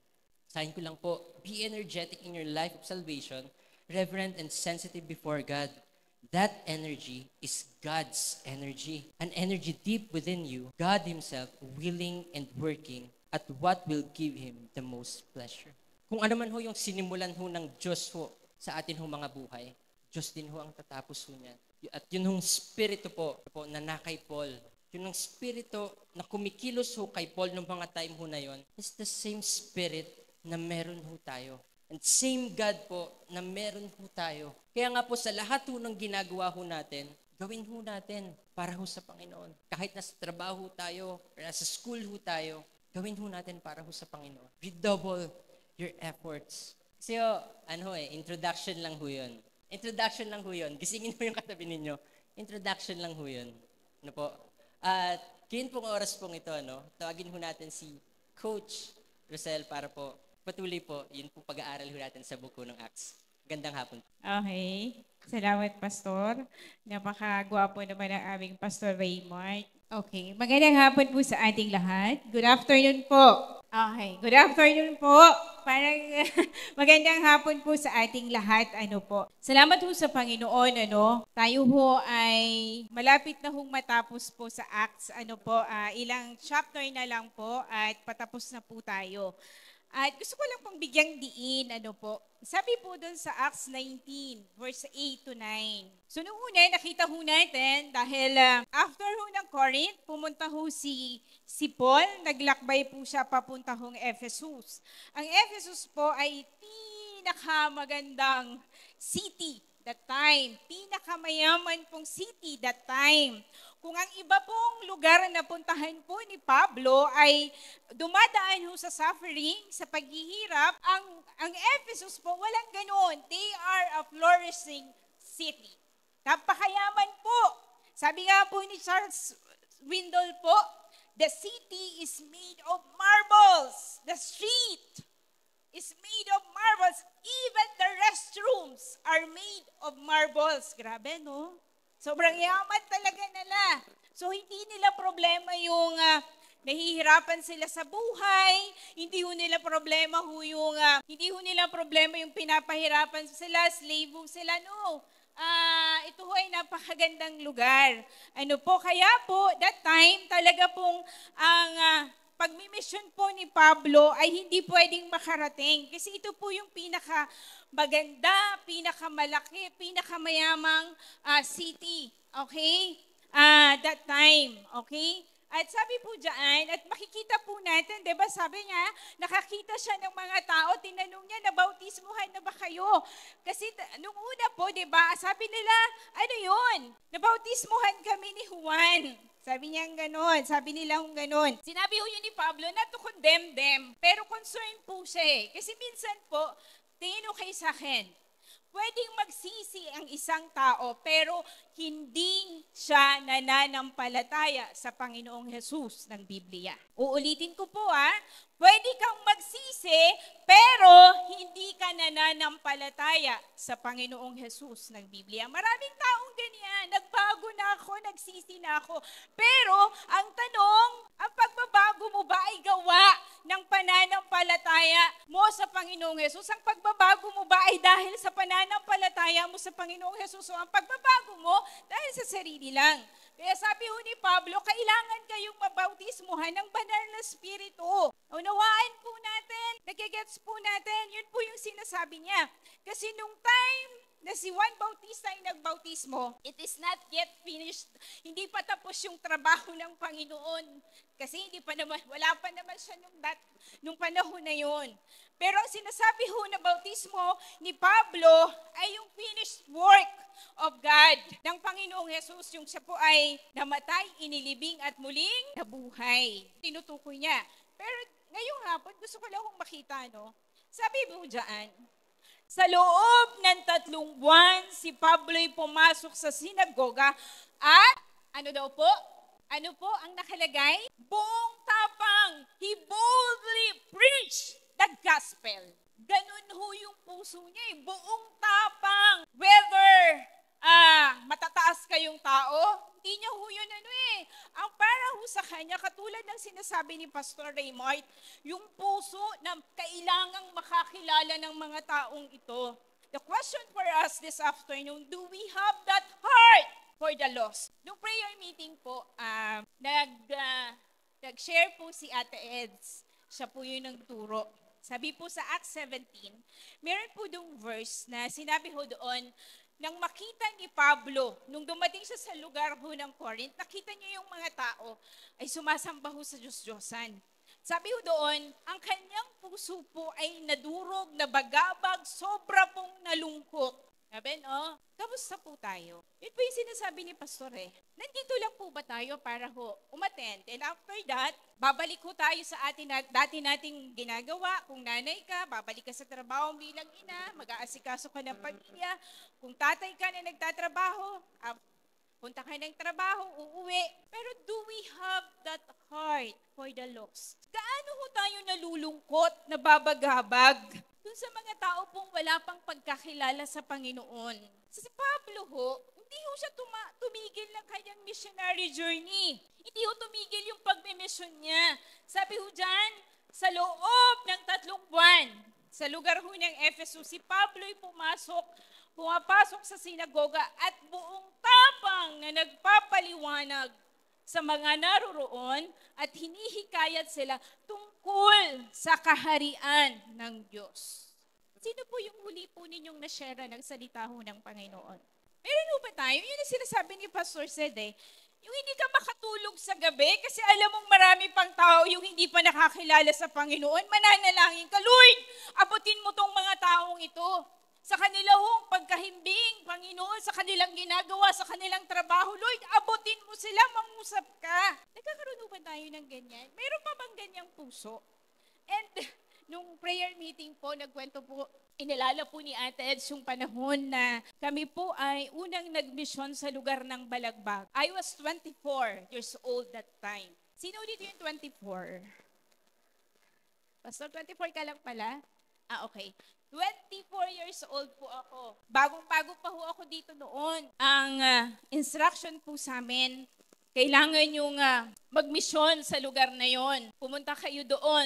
Sahin ko lang po, be energetic in your life of salvation, reverent and sensitive before God. That energy is God's energy. An energy deep within you, God Himself willing and working at what will give Him the most pleasure. Kung ano man ho yung sinimulan ho ng Diyos ho sa atin ho mga buhay, Diyos din ho ang tatapos ho niyan. At yun hong spirito po na nakay Paul, yun ang spirito na kumikilos ho kay Paul noong mga time ho na yon, is the same spirit na meron ho tayo. And same God po na meron ho tayo. Kaya nga po sa lahat ho ng ginagawa ho natin, gawin ho natin para ho sa Panginoon. Kahit nasa trabaho tayo, or nasa school ho tayo, gawin ho natin para ho sa Panginoon. Redouble your efforts. Kasi introduction lang ho yun. Introduction lang ho yun. Gisingin mo yung katabi ninyo. Introduction lang ho yun. Ano po? At ngayon pong oras pong ito, tawagin ho natin si Coach Rosel para po patuloy po, yun po pag-aaral ho natin sa buko ng Acts. Gandang hapon. Okay. Salamat, Pastor. Napakagwapo naman ang aming Pastor Raymond. Okay. Magandang hapon po sa ating lahat. Good afternoon po. Okay. Good afternoon po. Parang magandang hapon po sa ating lahat. Salamat po sa Panginoon. Tayo ho ay malapit na hong matapos po sa Acts. Ilang chapter na lang po at patapos na po tayo. At gusto ko lang pong bigyang diin, sabi po doon sa Acts 19, verse 8 to 9. So nung una, nakita ho natin, dahil after ho ng Corinth, pumunta ho si Si Paul, naglakbay po siya papunta hong Ephesus. Ang Ephesus po ay pinakamagandang city that time. Pinakamayaman pong city that time. Kung ang iba pong lugar na puntahan po ni Pablo ay dumadaan ho sa suffering, sa paghihirap, ang Ephesus po walang ganoon. They are a flourishing city. Napakayaman po. Sabi nga po ni Charles Windle po, the city is made of marbles. The street is made of marbles. Even the restrooms are made of marbles. Grabe, no? Sobrang yaman talaga nila. So, hindi nila problema yung nahihirapan sila sa buhay. Hindi ho nila problema yung pinapahirapan sila, slave sila. No. Ito ho ay napakagandang lugar. Ano po, kaya po, that time, talaga pong ang pagmimisyon po ni Pablo ay hindi pwedeng makarating. Kasi ito po yung pinakamaganda, pinakamalaki, pinakamayamang city. Okay? That time. Okay? At sabi po dyan, at makikita po natin, di ba sabi niya, nakakita siya ng mga tao, tinanong niya, nabautismuhan na ba kayo? Kasi nung una po, di ba, sabi nila, ano yun? Nabautismuhan kami ni Juan. Sabi niya ganon, sabi nila ganon. Sinabi ho yun ni Pablo not to condemn them, pero concern po siya eh. Kasi minsan po, tingin ho kayo sa akin, pwedeng magsisi ang isang tao, pero hindi siya nananampalataya sa Panginoong Jesus ng Biblia. Uulitin ko po pwede kang magsisi, pero hindi ka nananampalataya sa Panginoong Jesus ng Biblia. Maraming taong ganyan, nagbago na ako, nagsisi na ako. Pero ang tanong, ang pagbabago mo ba ay gawa ng pananampalataya mo sa Panginoong Jesus? Ang pagbabago mo ba ay dahil sa pananampalataya mo sa Panginoong Jesus? O ang pagbabago mo dahil sa sarili lang? Kaya sabi ho ni Pablo, kailangan kayong mabautismuhan ng banal na spirito. Unawaan po natin, nagigets po natin, yun po yung sinasabi niya. Kasi nung time na si Juan Bautista ay nagbautismo, it is not yet finished. Hindi pa tapos yung trabaho ng Panginoon. Kasi wala pa naman siya nung panahon na yun. Pero ang sinasabi ho na bautismo ni Pablo ay yung finished work of God ng Panginoong Jesus. Yung siya po ay namatay, inilibing at muling nabuhay. Tinutukoy niya. Pero ngayong hapon, gusto ko lang makita, no? Sabi mo dyan, sa loob ng 3 buwan, si Pablo'y pumasok sa sinagoga at, ano daw po? Ano po ang nakalagay? Buong tapang, he boldly preached the gospel. Ganun ho yung puso niya, buong tapang. Whether matataas kayong tao, hindi niya ho yun Ang para ho sa kanya, katulad ng sinasabi ni Pastor Raymart, yung puso na kailangang makakilala ng mga taong ito. The question for us this afternoon, do we have that heart for the lost? Nung prayer meeting po, nag-share po si Ate Eds. Siya po yung nagturo. Sabi po sa Acts 17, meron po doong verse na sinabi ho doon, nang makita ni Pablo, nung dumating siya sa lugar ho ng Corinth, nakita niya yung mga tao ay sumasamba ho sa Diyos-Diyosan. Sabi ho doon, ang kanyang puso po ay nadurog, nabagabag, sobra pong nalungkot. Sabi, kamusta po tayo? Yun po yung sinasabi ni Pastor Nandito lang po ba tayo para ho umattend? And after that, babalik ho tayo sa dati nating ginagawa. Kung nanay ka, babalik ka sa trabaho bilang ina, mag-aasikaso ka ng pamilya. Kung tatay ka na nagtatrabaho, punta ka ng trabaho, uuwi. Pero do we have that heart for the lost? Gaano ho tayo nalulungkot, nababagabag dun sa mga tao pong wala pang pagkakilala sa Panginoon? Si Pablo ho, hindi ho siya tumigil ng kanyang missionary journey. Hindi ho tumigil yung pagmimisyon niya. Sabi ho dyan, sa loob ng 3 buwan, sa lugar ho ng Ephesus, si Pablo'y pumapasok sa sinagoga at buong tapang na nagpapaliwanag sa mga naroroon at hinihikayat sila tungkol sa kaharian ng Diyos. Sino po yung huli po ninyong na-share ng salita ho ng Panginoon? Meron ho ba tayo? Yun ang sinasabi ni Pastor Sede. Yung hindi ka makatulog sa gabi kasi alam mong marami pang tao yung hindi pa nakakilala sa Panginoon, mananalangin ka, Lord, abutin mo tong mga taong ito. Sa kanilang pagkahimbing, Panginoon, sa kanilang ginagawa, sa kanilang trabaho, Lord, abutin mo sila, mangusap ka. Nagkakaroon ba tayo ng ganyan? Mayroon pa bang ganyang puso? And nung prayer meeting po, nagkwento po, inilala po ni Ate Eds yung panahon na kami po ay unang nagmisyon sa lugar ng Balagbag. I was 24 years old that time. Sino dito yung 24? Pastor, 24 ka lang pala? Okay. 24 years old po ako. Bagong-bago pa ho ako dito noon. Ang instruction po sa amin, kailangan yung magmisyon sa lugar na yon. Pumunta kayo doon.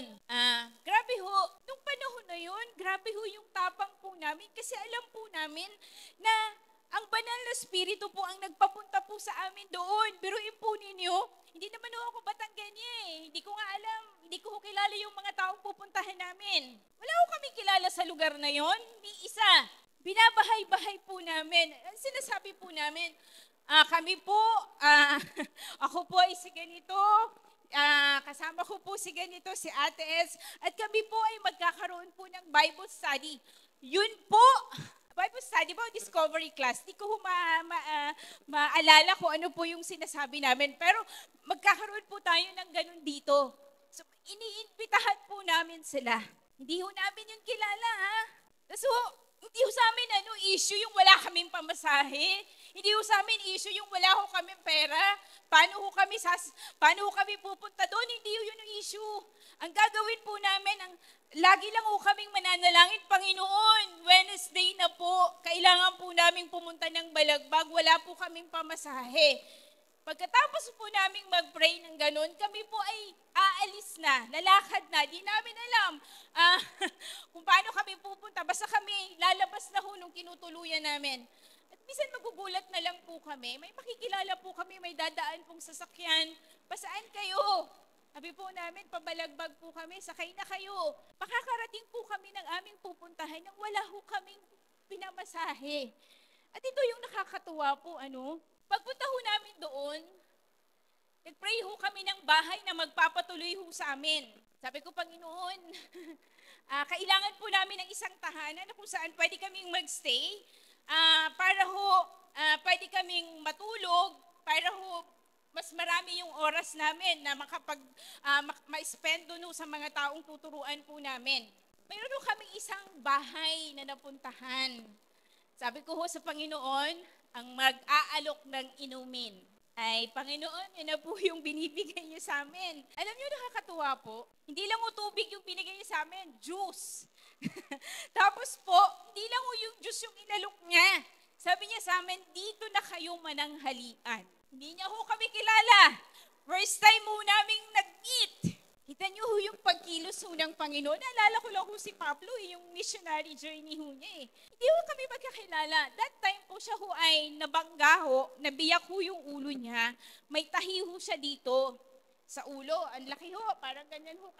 Grabe ho, nung panahon na yon, grabe ho yung tapang po namin kasi alam po namin na ang banal na spirito po ang nagpapunta po sa amin doon. Biruin po ninyo, hindi naman ho ako Batanggenya eh. Hindi ko nga alam, hindi ko kilala yung mga taong pupuntahan namin. Wala ho kami kilala sa lugar na yon, ni isa. Binabahay-bahay po namin. Ang sinasabi po namin, kami po, ako po ay si ganito, kasama ko po si ganito, si Ate S, at kami po ay magkakaroon po ng Bible study. Yun po, Bible study ba o discovery class? Di ko maalala kung ano po yung sinasabi namin, pero magkakaroon po tayo ng ganun dito. So, iniimbitahan po namin sila. Hindi ho namin yung kilala, ha? So, hindi ho sa amin issue yung wala kaming pamasahe. Hindi ho sa amin issue yung wala ho kaming pera. Paano ho kami pupunta doon? Hindi ho yun ang issue. Ang gagawin po namin, lagi lang ho kaming mananalangin, Panginoon, Wednesday na po, kailangan po naming pumunta ng Balagbag, wala po kaming pamasahe. Pagkatapos po naming mag-pray ng ganun, kami po ay aalis na, lalakad na, di namin alam kung paano kami pupunta. Basta kami, lalabas na ho nung kinutuluyan namin. At minsan magugulat na lang po kami, may makikilala po kami, may dadaan pong sasakyan, pasaan kayo? Sabi po namin, pabalagbag po kami, sakay na kayo. Makakarating po kami ng aming pupuntahan nang wala ho kaming pinamasahe. At ito yung nakakatuwa po, pagpunta ho namin doon, nag-pray ho kami ng bahay na magpapatuloy ho sa amin. Sabi ko, Panginoon, kailangan po namin ng isang tahanan na kung saan pwede kaming magstay, para ho, pwede kaming matulog, para ho, mas marami yung oras namin na ma-spend doon sa mga taong tuturuan po namin. Mayroon ho kaming isang bahay na napuntahan. Sabi ko ho sa Panginoon, ang mag-aalok ng inumin ay, Panginoon, yun na po yung binibigay niyo sa amin. Alam niyo, nakakatuwa po, hindi lang ho tubig yung binigay niyo sa amin, juice. Tapos po, hindi lang ho yung juice yung inalok niya. Sabi niya sa amin, dito na kayo mananghalian. Hindi niya ho kami kilala. First time ho naming nag-meet. Kita niyo ho yung pagkilos ho ng Panginoon. Naalala ko lang ho si Pablo, yung missionary journey ho niya eh. Hindi ho kami magkakilala. That time po siya ho ay nabangga ho, nabiyak ho yung ulo niya. May tahi ho siya dito sa ulo. Ang laki ho, parang ganyan ho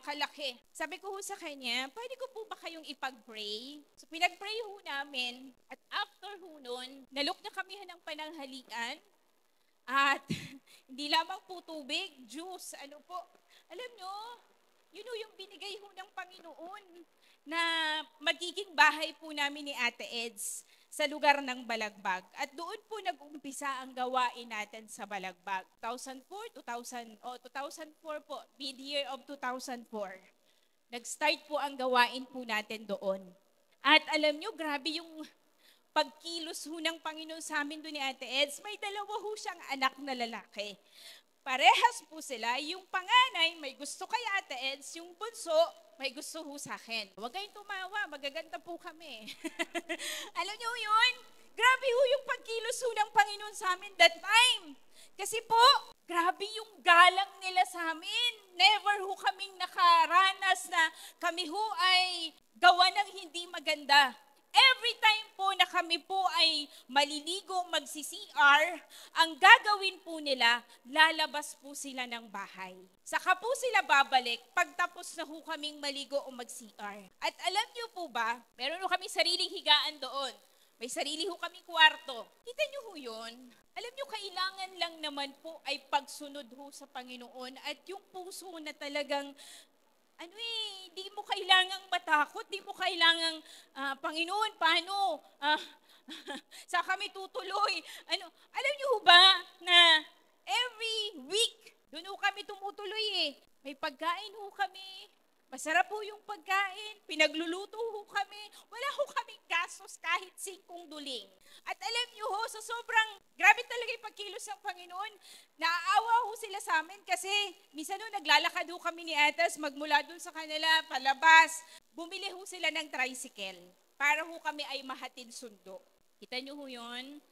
kalaki. Sabi ko ho sa kanya, pwede ko po ba kayong ipag-pray? So pinag-pray ho namin at after ho nun, nalok na kami ng pananghalian. At hindi lamang po tubig, juice, Alam nyo, yun yung binigay ho ng Panginoon na magiging bahay po namin ni Ate Eds sa lugar ng Balagbag. At doon po nag-umpisa ang gawain natin sa Balagbag. 2004 po, mid-year of 2004. Nag-start po ang gawain po natin doon. At alam nyo, grabe yung pagkilos ho ng Panginoon sa amin doon ni Ate Eds, may dalawa ho siyang anak na lalaki. Parehas po sila, yung panganay may gusto kay Ate Eds, yung bunso may gusto ho sa akin. Huwag kayong tumawa, magaganda po kami. Alam niyo yun? Grabe ho yung pagkilos ho ng Panginoon sa amin that time. Kasi po, grabe yung galang nila sa amin. Never ho kaming nakaranas na kami ho ay gawa ng hindi maganda. Every time po na kami po ay maliligo, magsi-CR, ang gagawin po nila, lalabas po sila ng bahay. Saka po sila babalik pagtapos na ho kaming maligo o mag-CR. At alam niyo po ba, meron ho kami sariling higaan doon. May sarili ho kaming kwarto. Kita niyo ho yun? Alam niyo, kailangan lang naman po ay pagsunod ho sa Panginoon at yung puso na talagang di mo kailangang matakot, di mo kailangang, Panginoon, paano? Sa kami tutuloy? Alam niyo ho ba na every week, doon ho kami tumutuloy eh. May pagkain ho kami, masarap ho yung pagkain, pinagluluto ho kami, wala ho kaming gastos kahit 5 duling. At alam niyo ho, sa sobrang grabe talaga yung pagkilos ng Panginoon, naaawa ho sila sa amin kasi minsan ho naglalakad ho kami ni Atas magmula dun sa kanila palabas. Bumili ho sila ng tricycle para ho kami ay mahatid sundo. Kita niyo ho yun?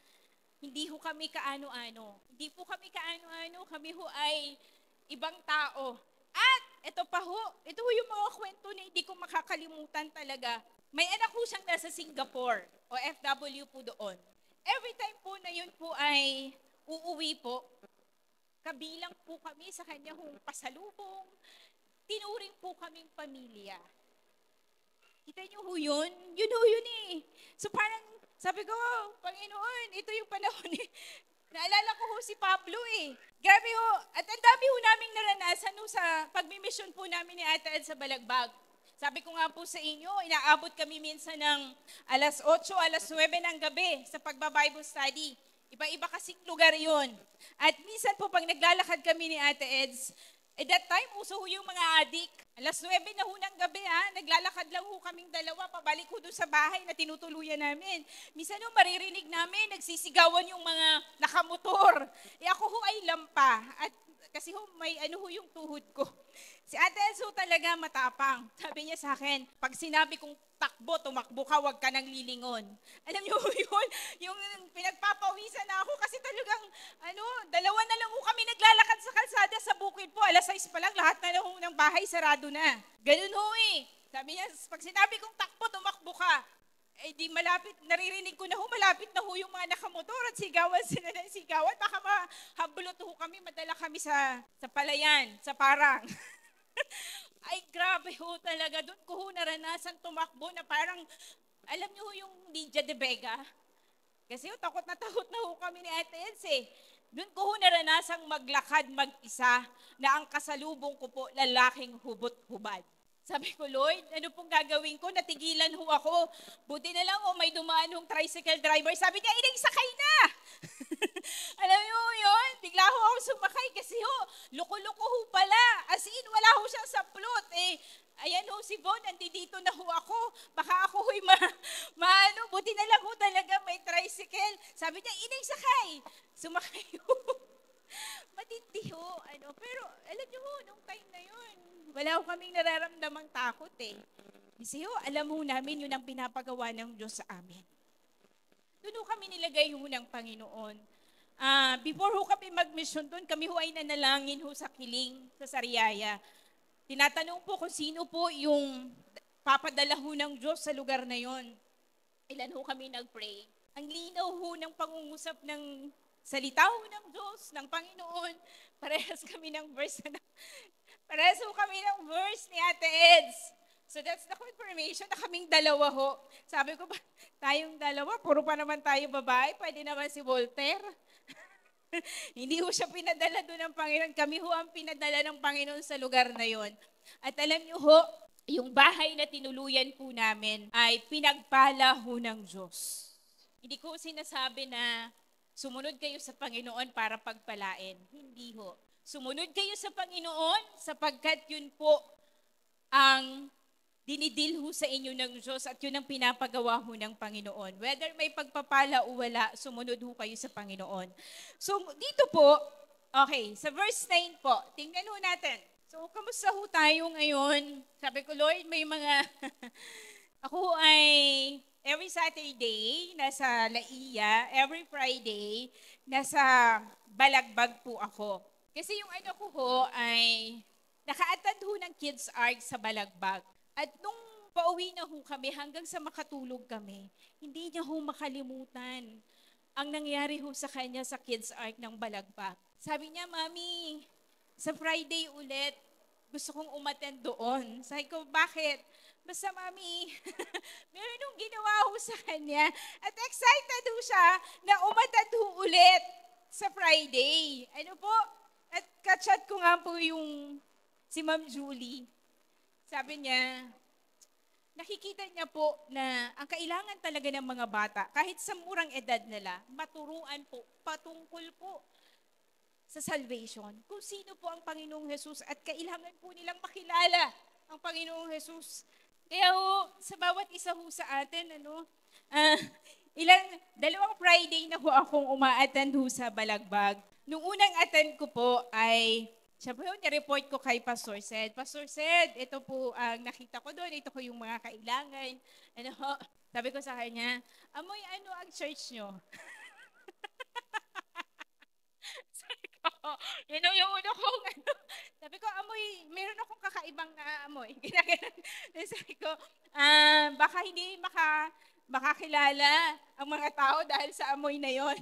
Hindi ho kami kaano-ano. Hindi po kami kaano-ano, kami ho ay ibang tao. At ito pa ho, ito ho yung mga kwento na hindi ko makakalimutan talaga. May anak ho siyang nasa Singapore, o FW po doon. Every time po na yun po ay uuwi po, kabilang po kami sa kanya hong pasalubong, tinuring po kaming pamilya. Kita niyo ho yun? Yun ho yun eh. So parang sabi ko, Panginoon, ito yung panahon eh. Naalala ko ho si Pablo eh. Grabe ho. At ang dami ho naming naranasan ho sa pagmimisyon po namin ni Ate Ed sa Balagbag. Sabi ko nga po sa inyo, inaabot kami minsan ng alas 8, alas 9 ng gabi sa pagba-Bible study. Iba-iba kasing lugar yun. At minsan po pag naglalakad kami ni Ate Eds, at that time, uso ho yung mga adik. Alas 9 na ho ng gabi naglalakad lang ho kaming dalawa, pabalik ho doon sa bahay na tinutuluyan namin. Minsan ho maririnig namin, nagsisigawan yung mga nakamotor. Ako ho ay lampa. At kasi ho, may yung tuhod ko. Si Ate Enzo talaga matapang. Sabi niya sa akin, pag sinabi kong takbo, tumakbo ka, huwag ka nang lilingon. Alam niyo yun, yung pinagpapawisan na ako kasi talagang, dalawa na lang ho kami naglalakad sa kalsada sa bukid po. Alas 6 pa lang, lahat na lang ng bahay sarado na. Ganun ho eh. Sabi niya, pag sinabi kong takbo, tumakbo ka. Di malapit, naririnig ko na ho, malapit na ho yung mga nakamotor at sigawan sila ng sigawan. Baka mahabulot ho kami, madala kami sa palayan, sa parang. Ay, grabe ho talaga. Doon ko ho naranasan tumakbo na parang, alam niyo ho yung Lydia de Vega? Kasi ho, takot na ho kami ni Ate Eds eh. Doon ko ho naranasang maglakad mag-isa na ang kasalubong ko po, lalaking hubot-hubad. Sabi ko, Lord, ano pong gagawin ko? Natigilan ho ako. Buti na lang may dumaan hong tricycle driver. Sabi niya, sakay na! Alam niyo yun? Bigla ho ako sumakay kasi ho, loko-loko ho pala. As in, wala ho siyang saplot. Ayan ho si Von, nandito na ho ako. Baka ako ho'y buti na lang ho talaga may tricycle. Sabi niya, sakay. Sumakay ho. Matindi ho. Pero alam niyo ho, nung time na yun, wala ho kaming nararamdamang takot eh. Kasi ho, alam ho namin yun ang pinapagawa ng Diyos sa amin. Doon ho kami nilagay ho ng Panginoon. Before ho kami mag-mission doon, kami ho ay nanalangin ho sa Kiling, sa Sariaya. Tinatanong po kung sino po yung papadala ho ng Diyos sa lugar na yon. Ilan ho kami nag-pray. Ang linaw ho ng pangungusap ng salita ho ng Diyos, ng Panginoon. Parehas kami ng verse ni Ate Eds. So that's the confirmation na kaming dalawa ho. Sabi ko, tayong dalawa, puro pa naman tayo babae, pwede naman si Voltaire. Hindi ho siya pinadala doon ng Panginoon. Kami ho ang pinadala ng Panginoon sa lugar na yon. At alam niyo ho, yung bahay na tinuluyan po namin ay pinagpala ho ng Diyos. Hindi ko sinasabi na sumunod kayo sa Panginoon para pagpalain. Hindi ho. Sumunod kayo sa Panginoon sapagkat yun po ang dinidil ho sa inyo ng Diyos at yun ang pinapagawa ho ng Panginoon. Whether may pagpapala o wala, sumunod ho kayo sa Panginoon. So dito po, okay, sa verse 9 po, tingnan ho natin. So kamusta ho tayo ngayon? Sabi ko, Lord, may mga, ako ay every Saturday, nasa Laia, every Friday, nasa Balagbag po ako. Kasi yung ko ho ay naka-attend ho ng Kids Ark sa Balagbag. At nung pauwi na ho kami, hanggang sa makatulog kami, hindi niya ho makalimutan ang nangyari ho sa kanya sa Kids Ark ng Balagbag. Sabi niya, Mami, sa Friday ulit, gusto kong umattend doon. Sabi ko, bakit? Basta mami, meron nung ginawa ho sa kanya. At excited ho siya na umatad ho ulit sa Friday. Ano po? At kachat ko nga po yung si Ma'am Julie. Sabi niya, nakikita niya po na ang kailangan talaga ng mga bata, kahit sa murang edad nila, maturuan po patungkol po sa salvation. Kung sino po ang Panginoong Jesus at kailangan po nilang makilala ang Panginoong Jesus. Kaya ho, sa bawat isa ho sa atin, ah, dalawang Friday na ho akong uma-attend ho sa Balagbag. Nung unang attend ko po ay, siya po yung ni-report ko kay Pastor Sed. Pastor Sed, ito po ang nakita ko doon, ito ko yung mga kailangan. Sabi ko sa kanya, amoy ang church nyo? Sabi ko, yun yung uno kong sabi ko, amoy, meron akong kakaibang amoy. Sabi ko, baka hindi makakilala ang mga tao dahil sa amoy na yon.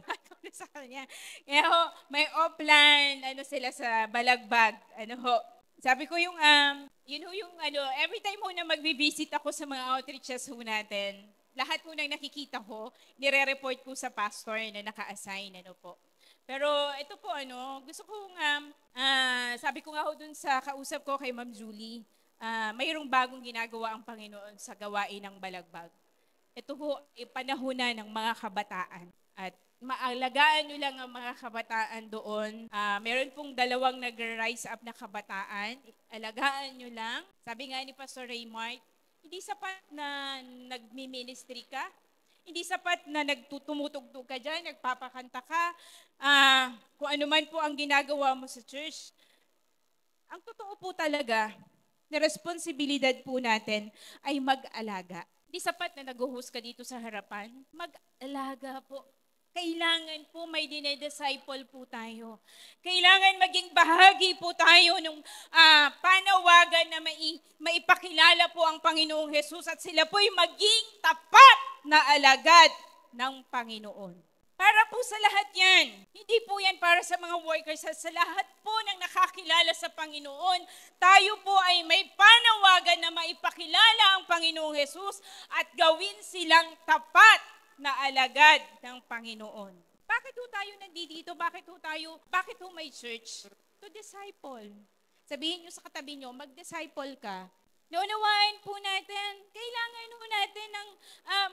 Sa kanya. Kaya ho, may offline, sila sa Balagbag. Sabi ko yung, every time ho na magbivisit ako sa mga outreaches ho natin, lahat ho nang nakikita ko, nire-report ko sa pastor na naka-assign, po. Pero ito po, gusto ko sabi ko nga ho dun sa kausap ko kay Ma'am Julie, mayroong bagong ginagawa ang Panginoon sa gawain ng Balagbag. Ito ho, panahon ng mga kabataan. At maalagaan nyo lang ang mga kabataan doon. Meron pong 2 nag-rise up na kabataan. Alagaan nyo lang. Sabi nga ni Pastor Raymart, hindi sapat na nagmi-ministry ka. Hindi sapat na nagtutumutugtog ka dyan, nagpapakanta ka. Kung ano man po ang ginagawa mo sa church. Ang totoo po talaga, na responsibilidad po natin ay mag-alaga. Hindi sapat na nag-host ka dito sa harapan. Mag-alaga po. Kailangan po may dinedisciple po tayo. Kailangan maging bahagi po tayo ng panawagan na maipakilala po ang Panginoong Jesus at sila po'y maging tapat na alagad ng Panginoon. Para po sa lahat yan. Hindi po yan para sa mga workers. Sa lahat po ng nakakilala sa Panginoon, tayo po ay may panawagan na maipakilala ang Panginoong Jesus at gawin silang tapat na alagad ng Panginoon. Bakit po tayo nandito? Bakit po may church? To disciple. Sabihin nyo sa katabi nyo, mag-disciple ka. Naunawaan po natin, kailangan po natin ng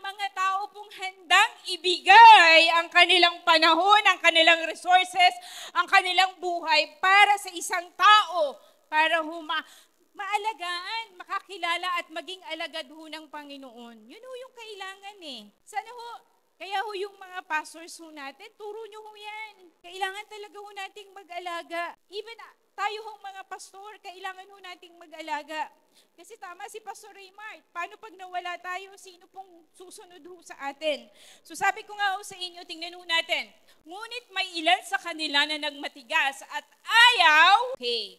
mga tao pong handang ibigay ang kanilang panahon, ang kanilang resources, ang kanilang buhay para sa isang tao, para maalagaan, makakilala at maging alagad ho ng Panginoon. Yun ho yung kailangan Sana ho, kaya ho yung mga pastors ho natin, turo nyo ho yan. Kailangan talaga ho nating mag-alaga. Even tayo hong mga pastor, kailangan ho nating mag-alaga. Kasi tama si Pastor Raymart, paano pag nawala tayo, sino pong susunod ho sa atin? So sabi ko nga ho sa inyo, tingnan ho natin. Ngunit may ilan sa kanila na nagmatigas at ayaw. Okay,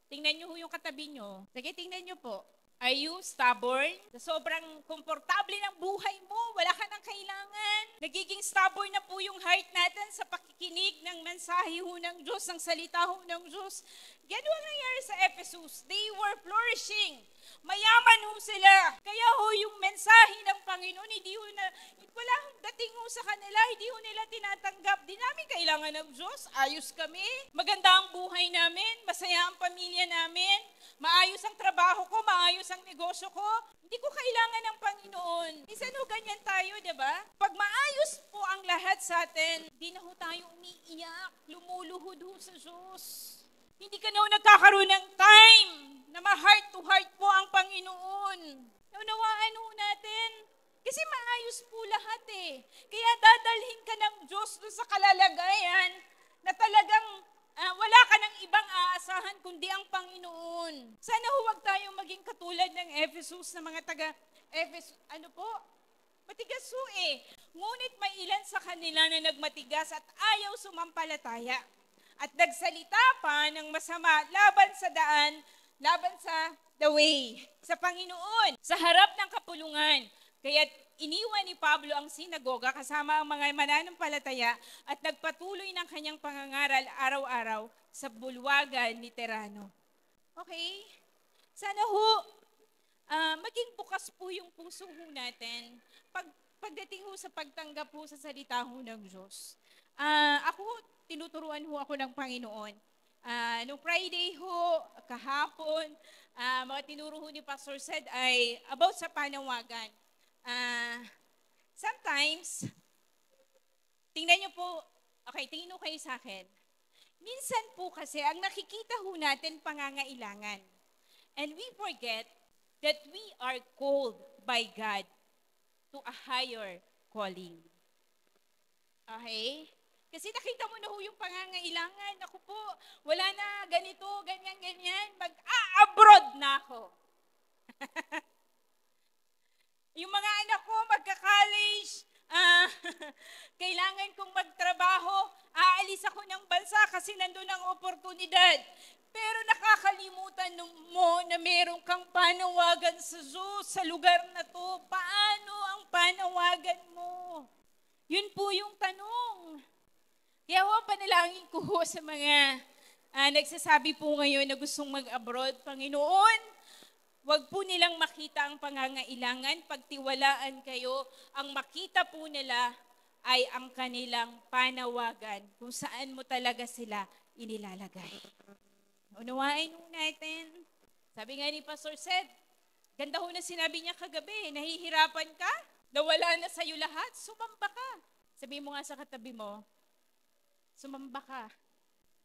tingnan nyo ho yung katabi nyo. Sige, tingnan nyo po. Are you stubborn? Sa sobrang komportable ng buhay mo, wala ka nang kailangan. Nagiging stubborn na po yung heart natin sa pakikinig ng mensahe ho ng Diyos, ng salita ho ng Diyos. Ganun ang nangyari sa Ephesus. They were flourishing. Mayaman ho sila. Kaya ho yung mensahe ng Panginoon, wala hong dating ho sa kanila, hindi ho nila tinatanggap. Di namin kailangan ng Diyos. Ayos kami. Maganda ang buhay namin. Masaya ang pamilya namin. Maayos ang trabaho ko, maayos ang negosyo ko. Hindi ko kailangan ng Panginoon. Minsan ho ganyan tayo, di ba? Pag maayos po ang lahat sa atin, di na ho tayo umiiyak, lumuluhod ho sa Diyos. Hindi ka na ho nagkakaroon ng time na ma-heart to heart po ang Panginoon. Naunawaan ho natin. Kasi maayos po lahat Kaya dadalhin ka ng Diyos doon sa kalalagayan na talagang wala ka ng ibang aasahan kundi ang Panginoon. Sana huwag tayong maging katulad ng Ephesus na mga taga-Ephesus. Matigas ho Ngunit may ilan sa kanila na nagmatigas at ayaw sumampalataya. At nagsalita pa ng masama laban sa daan, laban sa the way, sa Panginoon, sa harap ng kapulungan. Kaya iniwan ni Pablo ang sinagoga kasama ang mga mananampalataya at nagpatuloy ng kanyang pangangaral araw-araw sa bulwagan ni Tirano. Okay? Sana ho, maging bukas po yung puso ho natin pagdating ho sa pagtanggap ho sa salita ho ng Diyos. Ako, tinuturuan ho ako ng Panginoon. Nung Friday ho, kahapon, mga tinuro ho ni Pastor Sed ay about sa panawagan. Sometimes, tingnan niyo po, okay, tingin ho kayo sa akin. Minsan po kasi, ang nakikita ho natin pangangailangan. And we forget that we are called by God to a higher calling. Okay? Kasi nakita mo na ho yung pangangailangan. Ako po, wala na ganito, ganyan. Mag-abroad na ako. Yung mga anak ko, magka-college, kailangan kong magtrabaho, aalis ako ng bansa kasi nandun ang oportunidad. Pero nakakalimutan mo na meron kang panawagan sa Diyos sa lugar na to. Paano ang panawagan mo? Yun po yung tanong. Kaya ho, panalangin ko ho sa mga nagsasabi po ngayon na gustong mag-abroad. Panginoon, wag po nilang makita ang pangangailangan. Pagtiwalaan kayo, ang makita po nila ay ang kanilang panawagan kung saan mo talaga sila inilalagay. Unawain ho natin. Sabi nga ni Pastor Sed, ganda ho na sinabi niya kagabi, nahihirapan ka, nawala na sa'yo lahat, sumamba ka. Sabi mo nga sa katabi mo, sumamba ka.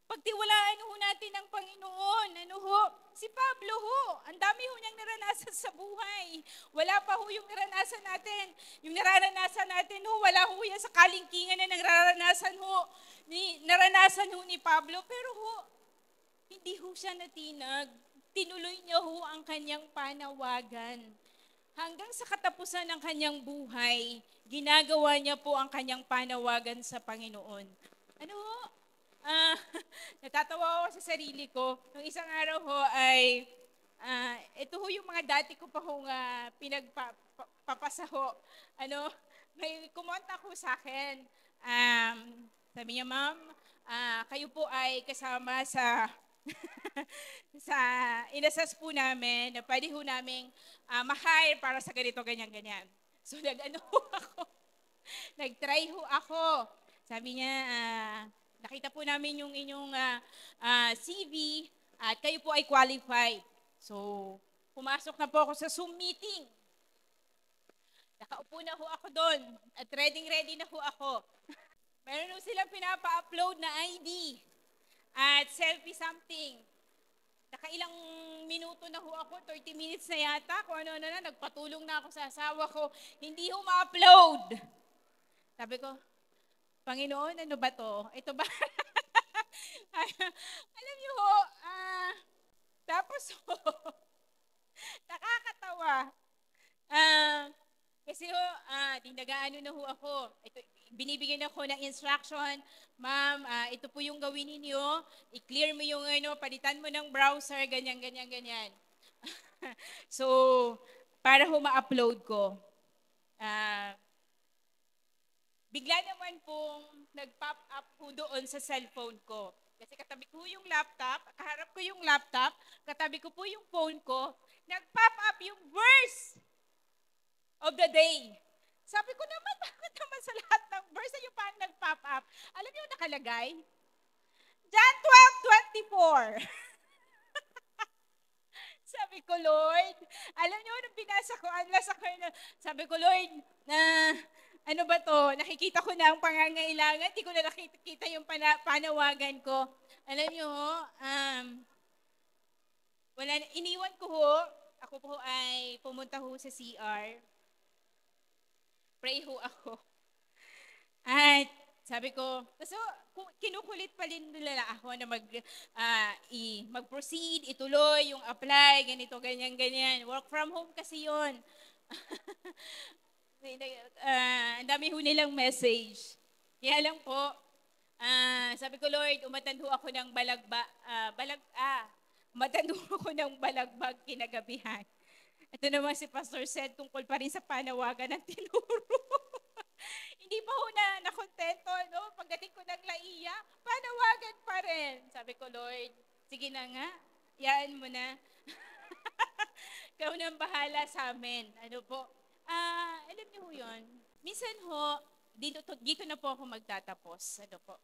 Pagtiwalaan ho natin ang Panginoon. Si Pablo ho, ang dami ho niyang naranasan sa buhay. Wala pa ho yung naranasan natin. Yung naranasan natin ho, wala ho yan sa kalingkingan na naranasan ho ni Pablo. Pero ho, hindi ho siya natinag. Tinuloy niya ho ang kanyang panawagan. Hanggang sa katapusan ng kanyang buhay, ginagawa niya po ang kanyang panawagan sa Panginoon. Natatawa ako sa sarili ko. Nung isang araw ho ay, ito ho yung mga dati ko pa hong pinagpapasa ho. May kumonta ko sa akin. Sabi niya, ma'am, kayo po ay kasama sa inasas po namin na pwede ho namin ma-hire para sa ganito, ganyan. So nag-try ho ako. Sabi niya, nakita po namin yung inyong CV at kayo po ay qualified. So, pumasok na po ako sa Zoom meeting. Nakaupo na ho ako doon at ready na ho ako. Meron ho silang pinapa-upload na ID at selfie something. Nakailang minuto na ho ako, 30 minutes na yata, kung ano na, nagpatulong na ako sa asawa ko. Hindi ho ma-upload. Sabi ko, Panginoon, ano ba to? Ito ba? Alam niyo ho, tapos ho, nakakatawa. Kasi ho, dinagaano na ho ako. Binibigyan ako ng instruction, ma'am, ito po yung gawin ninyo, i-clear mo yung palitan mo ng browser, ganyan. So, para ho ma-upload ko. Bigla naman pong nag-pop up po doon sa cellphone ko. Kasi katabi ko yung laptop, kaharap ko yung laptop, katabi ko po yung phone ko, nag-pop up yung verse of the day. Sabi ko naman, bakit naman sa lahat ng verse yung paano nag-pop up? Alam niyo nakalagay? John 12:24. Sabi ko, Lord, alam niyo, nung binasa ko, sabi ko, Lord, ano ba to? Nakikita ko na ang pangangailangan, hindi ko na nakikita yung panawagan ko. Alam niyo, iniwan ko ho, ako po ay pumunta ho sa CR. Pray ho ako. At sabi ko, so, kinukulit pa rin nila ako na mag-proceed, ituloy, yung apply, ganito, ganyan. Work from home kasi yun. Ang dami ho nilang message. Kaya lang po, sabi ko, Lord, umatan ho ako ng balagbag kinagabihan. Ito naman si Pastor Sed tungkol pa rin sa panawagan ng tinuro. Hindi pa ho na nakontento, no? Pagdating ko ng Laiya, panawagan pa rin. Sabi ko, Lord, sige na nga, yaan mo na. Ikaw nang bahala sa amin. Ano po? Alam niyo ho yun, minsan ho, dito na po ako magtatapos. Ano po?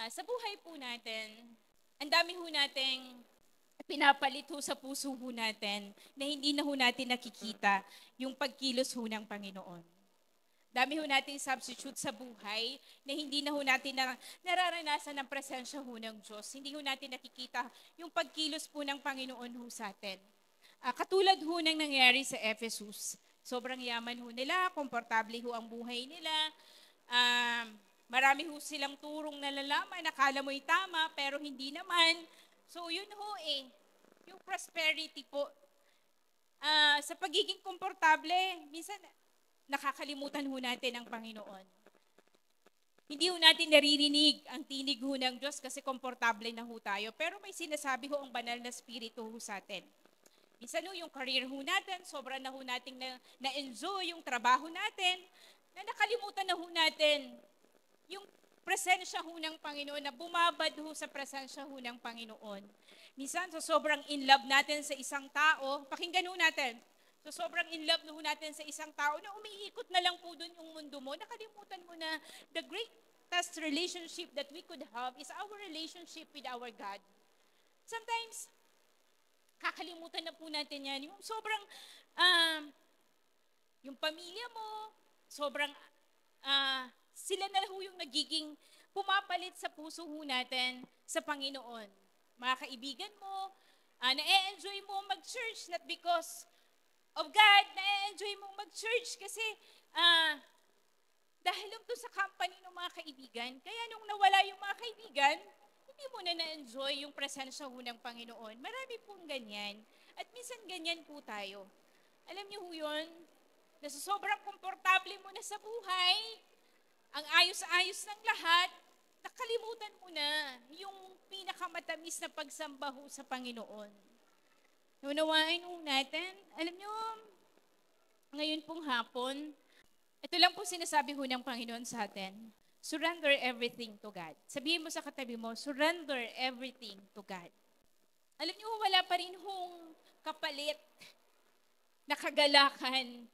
Sa buhay po natin, ang dami ho nating pinapalit ho sa puso ho natin na hindi na ho natin nakikita yung pagkilos ho ng Panginoon. Dami ho natin substitute sa buhay na hindi na ho natin nararanasan ng presensya ho ng Diyos. Hindi ho natin nakikita yung pagkilos po ng Panginoon ho sa atin. Katulad ho ng nangyari sa Ephesus. Sobrang yaman ho nila, komportable ho ang buhay nila. Marami ho silang turong nalalaman, nakala mo'y tama, pero hindi naman. So yun ho yung prosperity po. Sa pagiging komportable, minsan nakakalimutan ho natin ang Panginoon. Hindi ho natin naririnig ang tinig ho ng Diyos kasi komportable na ho tayo. Pero may sinasabi ho ang banal na spirito ho sa atin. Minsan ho yung career ho natin, sobra na ho nating na-enjoy yung trabaho natin, na nakalimutan na ho natin yung presensya ho ng Panginoon, na bumabad ho sa presensya ho ng Panginoon. Minsan, so sobrang in love natin sa isang tao, pakinggan ho natin, so sobrang in love na ho natin sa isang tao na umiikot na lang po dun yung mundo mo, nakalimutan mo na the greatest relationship that we could have is our relationship with our God. Sometimes, kakalimutan na po natin yan. Yung sobrang, yung pamilya mo, sobrang, sila na ho yung nagiging pumapalit sa puso ho natin sa Panginoon. Mga kaibigan mo, na-enjoy mo mag-church not because of God, na-enjoy mo mag-church kasi dahil lang to sa company ng mga kaibigan. Kaya nung nawala yung mga kaibigan, hindi mo na na-enjoy yung presensya ho ng Panginoon. Marami pong ganyan. At minsan ganyan po tayo. Alam niyo ho yun, na sobrang komportable mo na sa buhay, ang ayos-ayos ng lahat, nakalimutan mo na yung pinakamatamis na pagsamba ho sa Panginoon. Naunawain ho natin, alam niyo, ngayon pong hapon, ito lang po sinasabi ho ng Panginoon sa atin, surrender everything to God. Sabihin mo sa katabi mo, surrender everything to God. Alam niyo, wala pa rin hong kapalit na kagalakan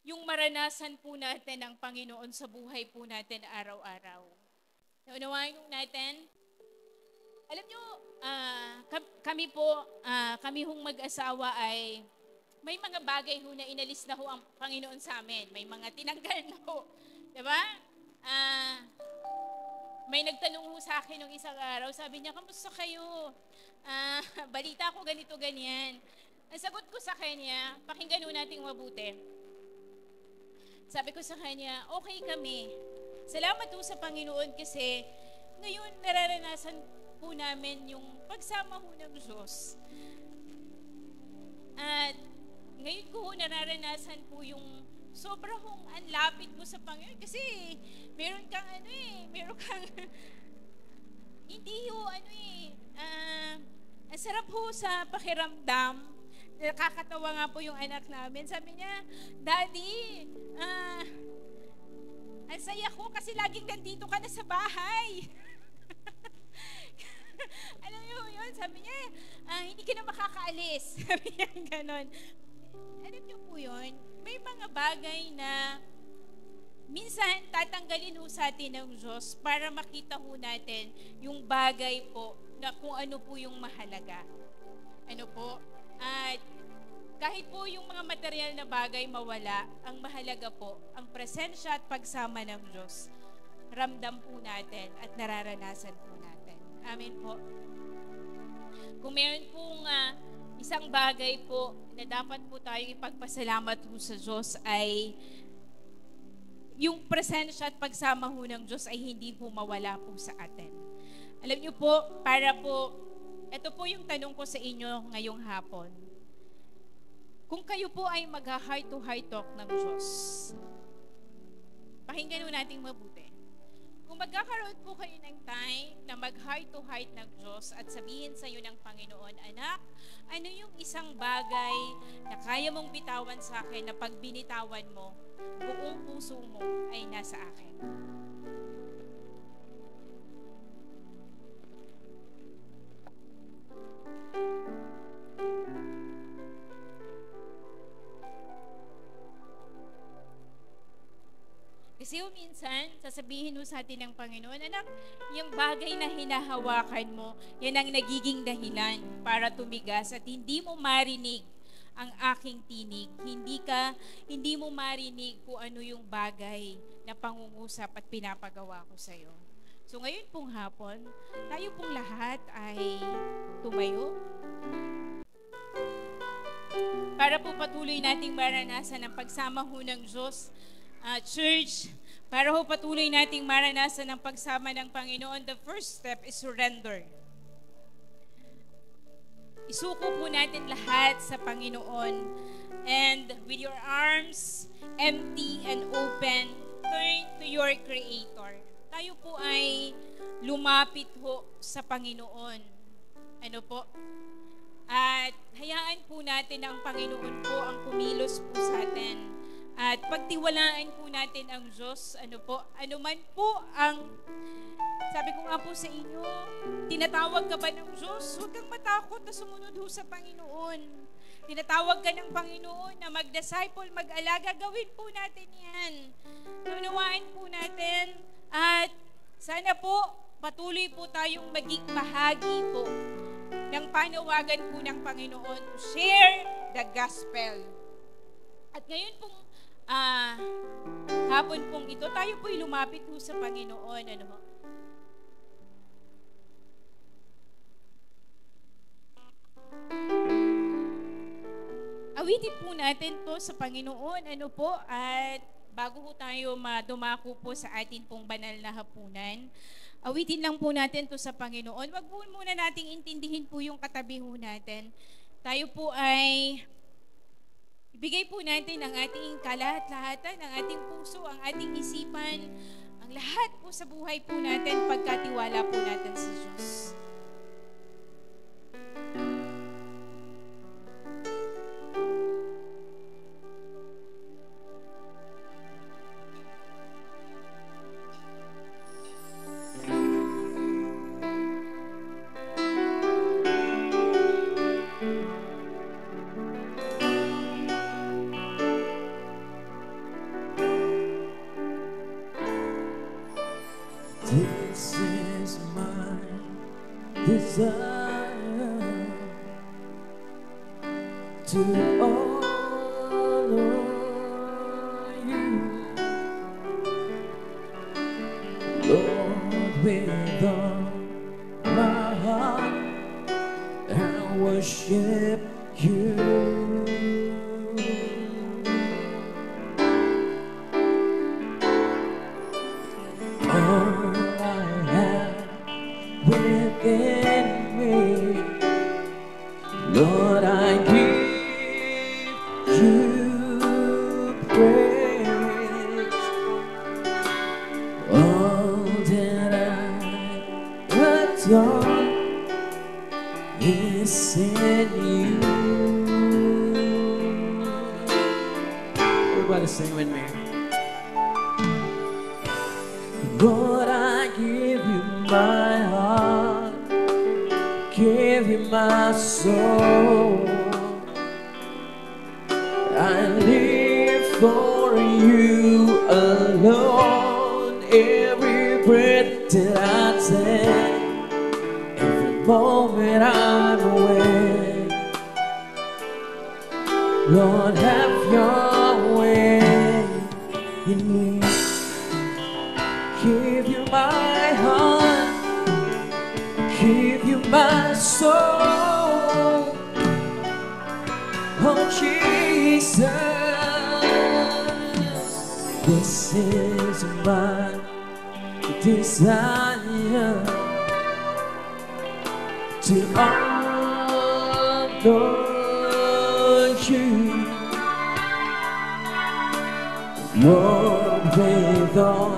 yung maranasan po natin ng Panginoon sa buhay po natin araw-araw. Naunawain ho natin, alam niyo, kami hong mag-asawa ay may mga bagay ho na inalis na ho ang Panginoon sa amin. May mga tinanggal na ho. Diba? May nagtanong ho sa akin nung isang araw, sabi niya, kamusta kayo? Balita ko ganito, ganyan. Ang sagot ko sa kanya, pakinggan ho nating mabuti. Sabi ko sa kanya, okay kami. Salamat ho sa Panginoon kasi ngayon nararanasan po namin yung pagsama ho ng Diyos. At ngayon ko ho nararanasan po yung sobra hong anlapit mo sa Panginoon kasi meron kang hindi ho ang sarap ho sa pakiramdam. Nakakatawa nga po yung anak namin. Sabi niya, Daddy, ang saya ko kasi laging nandito ka na sa bahay. Alam niyo yun, sabi niya, hindi ka na makakaalis. Sabi niya ganon. Alam niyo po yun, may mga bagay na minsan tatanggalin ho sa atin ng Diyos para makita ho natin yung bagay po na kung ano po yung mahalaga. Ano po? At kahit po yung mga material na bagay mawala, ang mahalaga po, ang presensya at pagsama ng Diyos, ramdam po natin at nararanasan po natin. Amen po. Kung meron pong isang bagay po na dapat po tayo ipagpasalamat po sa Diyos ay yung presensya at pagsama ho ng Diyos ay hindi po mawala po sa atin. Alam niyo po, ito po yung tanong ko sa inyo ngayong hapon. Kung kayo po ay mag-heart to heart talk ng Diyos, pakinggan mo natin mabuti. Kung magkakaroon po kayo ng time na mag-heart to heart ng Diyos at sabihin sa iyo ng Panginoon, anak, ano yung isang bagay na kaya mong bitawan sa akin na pag binitawan mo, buong puso mo ay nasa akin. Kasi minsan, sasabihin mo sa atin ng Panginoon, anak, yung bagay na hinahawakan mo, yan ang nagiging dahilan para tumigas at hindi mo marinig ang aking tinig. Hindi mo marinig kung ano yung bagay na pangungusap at pinapagawa ko sa iyo. So ngayon pong hapon, tayo pong lahat ay tumayo para po patuloy nating maranasan ang pagsama ho ng Diyos, Church, para ho patuloy nating maranasan ang pagsama ng Panginoon. The first step is surrender. Isuko po natin lahat sa Panginoon, and with your arms empty and open, turn to your Creator. Tayo po ay lumapit ho sa Panginoon. Ano po? At hayaan po natin na ang Panginoon po ang kumilos po sa atin. At pagtiwalaan po natin ang Diyos, ano man po ang, sabi ko nga po sa inyo, tinatawag ka ba ng Diyos? Huwag kang matakot na sumunod ho sa Panginoon. Tinatawag ka ng Panginoon na mag-disciple, mag-alaga, gawin po natin yan. Naunawaan po natin at sana po patuloy po tayong maging bahagi po ng panawagan po ng Panginoon to share the gospel. At ngayon pong hapon pong ito, tayo po'y lumapit po sa Panginoon. Awitin po natin to sa Panginoon. At bago po tayo dumako po sa atin pong banal na hapunan, awitin lang po natin to sa Panginoon. Wag po muna nating intindihin po yung katabi po natin. Tayo po ay ibigay po natin ang ating kalahat-lahatan, ang ating puso, ang ating isipan, ang lahat po sa buhay po natin, pagkatiwala po natin sa Diyos. This is my desire to honor you, Lord, with all my heart I worship you. Within me, Lord, I give you praise. All that I adore is in you. Everybody sing with me. Lord, I give you my heart, give you my soul. I live for you alone. Every breath that I take, every moment I'm awake, Lord, have your way in me. Give you my heart, give you my soul. Oh Jesus, this is my desire to honor you, Lord, with all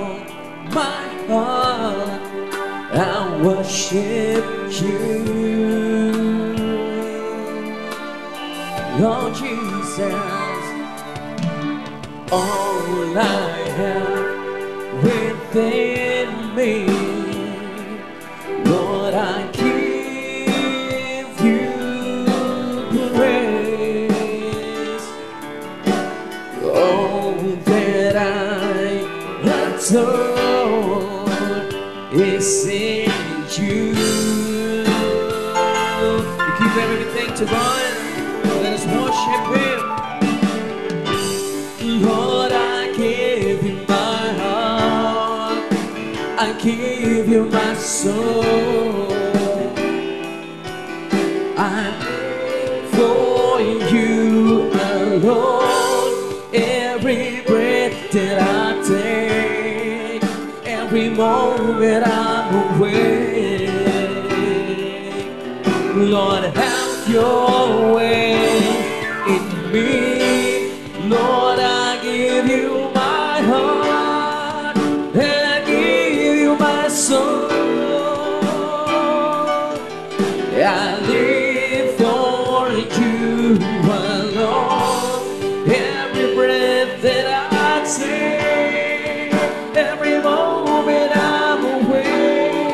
my heart I worship you. Lord Jesus, all I have within me, Lord, I give you praise. All that I soul is in you. We give everything to God. Let us worship Him. Lord, I give you my heart. I give you my soul. I'm for you alone. Every breath that I take, every moment I'm awake. Lord, have your way in me. Lord, I give you my heart and I give you my soul. I live for you alone. Every breath that I take, every moment I'm awake.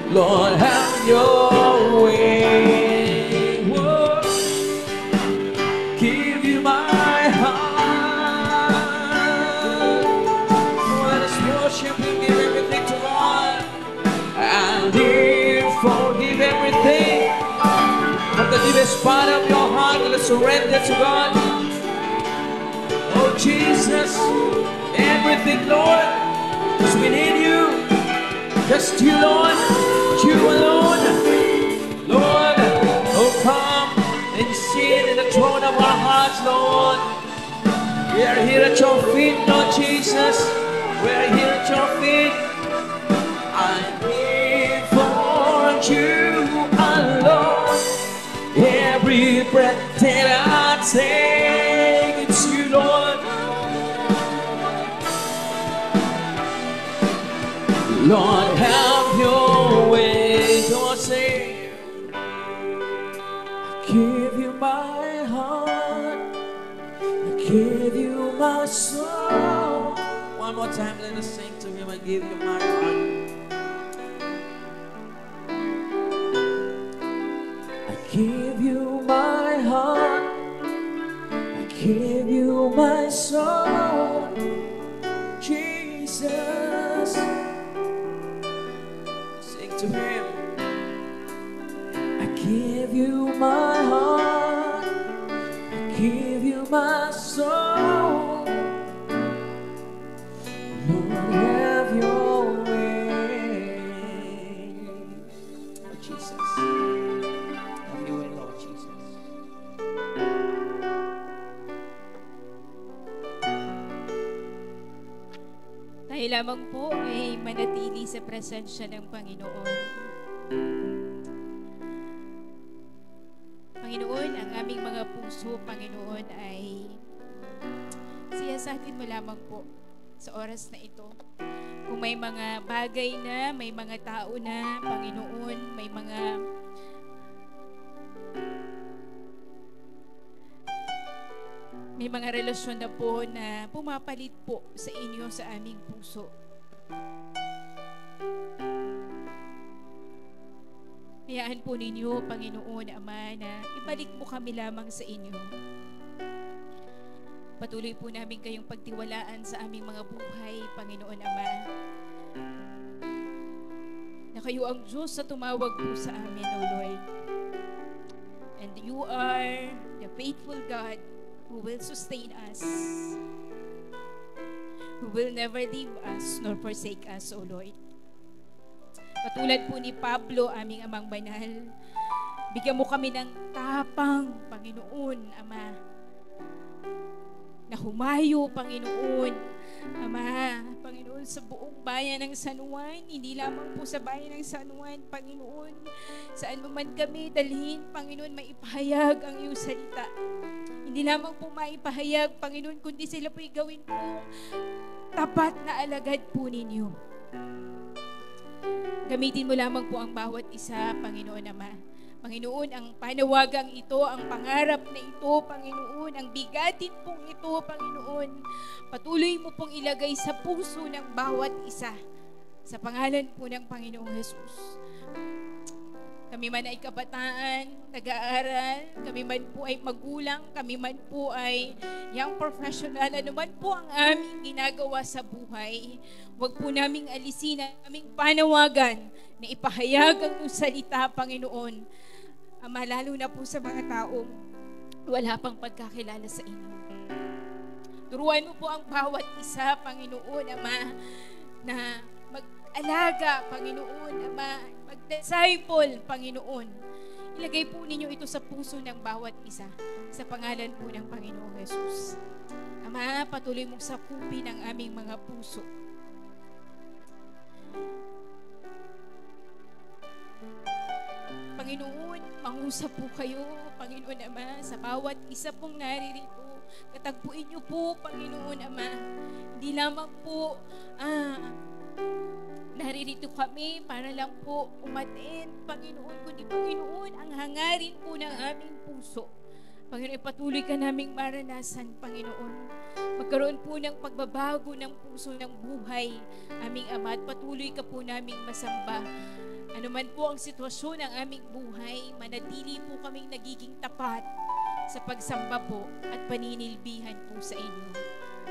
Lord, have your way. Whoa. Give you my heart. Let us worship Him, give everything to God. I live, forgive everything. From the deepest part of your heart, let us surrender to God. Oh Jesus, everything, Lord, because we need you. Just you, Lord, you alone. Lord, oh come and sit in the throne of our hearts, Lord. We are here at your feet, Lord Jesus. We are here at your feet. I live for you alone. Every breath that I take, it's you, Lord. Lord, have your way. Don't say, I give you my heart, I give you my soul. One more time, let us sing to Him. I give you my heart. I give you my heart, I give you my soul, Jesus. Sing to Him. I give you my heart, I give you my soul. Lord, have your way. Oh, Jesus. Have your way, Lord Jesus. Tayo lamang po ay manatili sa presensya ng Panginoon. Panginoon, ang aming mga puso, Panginoon, ay siyasatin mo lamang po sa oras na ito. Kung may mga bagay na, may mga tao na, Panginoon, may mga relasyon na po na pumapalit po sa inyo sa aming puso. Hayaan po ninyo, Panginoon Ama, na ibalik mo kami lamang sa inyo. Patuloy po namin kayong pagtiwalaan sa aming mga buhay, Panginoon Ama. Na kayo ang Diyos sa tumawag po sa amin, O Lord. And you are the faithful God who will sustain us, who will never leave us nor forsake us, O Lord. Katulad po ni Pablo, aming Amang Banal, bigyan mo kami ng tapang, Panginoon, Ama, na humayo, Panginoon, Ama, Panginoon, sa buong bayan ng San Juan, hindi lamang po sa bayan ng San Juan, Panginoon, saan mo man kami dalhin, Panginoon, maipahayag ang iyong salita. Hindi lamang po maipahayag, Panginoon, kundi sila po'y gawin po tapat na alagad po ninyo. Gamitin mo lamang po ang bawat isa, Panginoon Ama. Panginoon, ang panawagang ito, ang pangarap na ito, Panginoon, ang bigatin pong ito, Panginoon, patuloy mo pong ilagay sa puso ng bawat isa. Sa pangalan po ng Panginoong Jesus. Kami man ay kabataan, nag-aaral, kami kami man po ay magulang, kami man po ay young professional, ano man po ang aming ginagawa sa buhay, huwag po naming alisin ang aming panawagan na ipahayag ang iyong salita, Panginoon. Ama, lalo na po sa mga taong wala pang pagkakilala sa inyo. Turuan mo po ang bawat isa, Panginoon, Ama, na mag-alaga, Panginoon, Ama, mag-disciple, Panginoon. Ilagay po ninyo ito sa puso ng bawat isa, sa pangalan po ng Panginoong Jesus. Ama, patuloy mong sakupin ang aming mga puso. Panginoon, mangusap po kayo, Panginoon Ama, sa bawat isa pong naririto. Katagpuin niyo po, Panginoon Ama. Hindi lamang po naririto kami para lang po umatin, Panginoon, kundi Panginoon, ang hangarin po ng aming puso. Panginoon, patuloy ka naming maranasan, Panginoon. Magkaroon po ng pagbabago ng puso ng buhay, aming Ama, at patuloy ka po naming masamba. Ano man po ang sitwasyon ng aming buhay, manatili po kaming nagiging tapat sa pagsamba po at paninilbihan po sa inyo.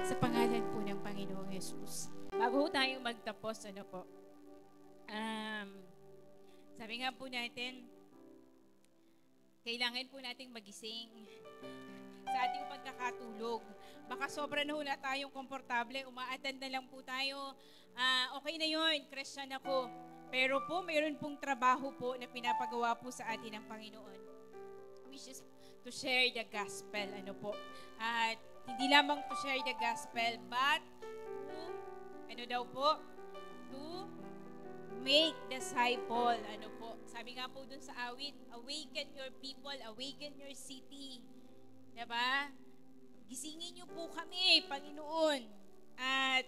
Sa pangalan po ng Panginoong Jesus. Bago tayong magtapos, sabi nga po natin, kailangan po nating magising sa ating pagkakatulog. Baka sobra na hula tayong komportable, umaattend na lang po tayo. Okay na yun, Christian ako. Pero po, mayroon pong trabaho po na pinapagawa po sa atin ng Panginoon. Which is to share the gospel, At hindi lamang to share the gospel, but to make disciple, Sabi nga po dun sa awit, awaken your people, awaken your city. Diba? Gisingin niyo po kami, Panginoon. At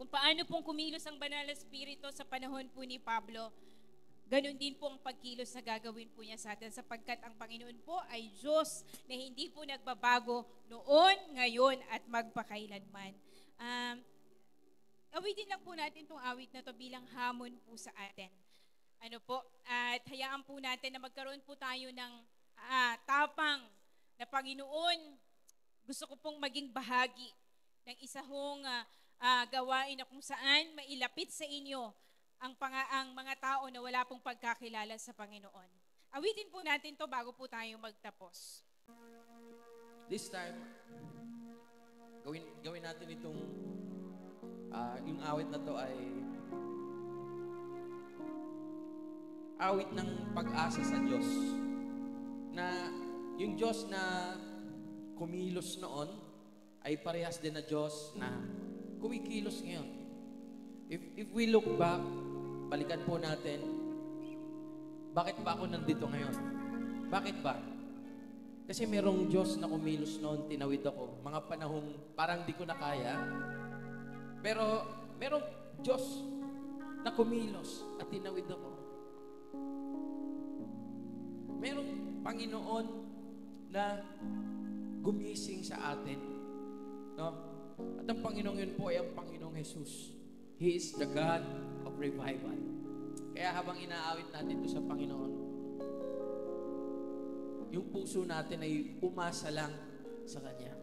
kung paano pong kumilos ang Banal na Espiritu sa panahon po ni Pablo, ganun din po ang pagkilos na gagawin po niya sa atin, sapagkat ang Panginoon po ay Diyos na hindi po nagbabago noon, ngayon, at magpakailanman. Awitin lang po natin itong awit na to bilang hamon po sa atin. At hayaan po natin na magkaroon po tayo ng tapang na Panginoon, gusto ko pong maging bahagi ng isa hong gawain na kung saan mailapit sa inyo ang mga tao na wala pong pagkakilala sa Panginoon. Awitin po natin to bago po tayo magtapos. This time, gawin natin itong yung awit na to ay awit ng pag-asa sa Diyos. Na yung Diyos na kumilos noon ay parehas din na Diyos na kumikilos ngayon. If we look back, balikan po natin, bakit ba ako nandito ngayon? Bakit ba? Kasi merong Diyos na kumilos noon, tinawid ako. Mga panahong parang di ko na kaya. Pero merong Diyos na kumilos at tinawid ako. Merong Panginoon na gumising sa atin. No? At ang Panginoon yun po ay ang Panginoong Jesus. He is the God of revival. Kaya habang inaawit natin ito sa Panginoon, yung puso natin ay umasa lang sa Kanya.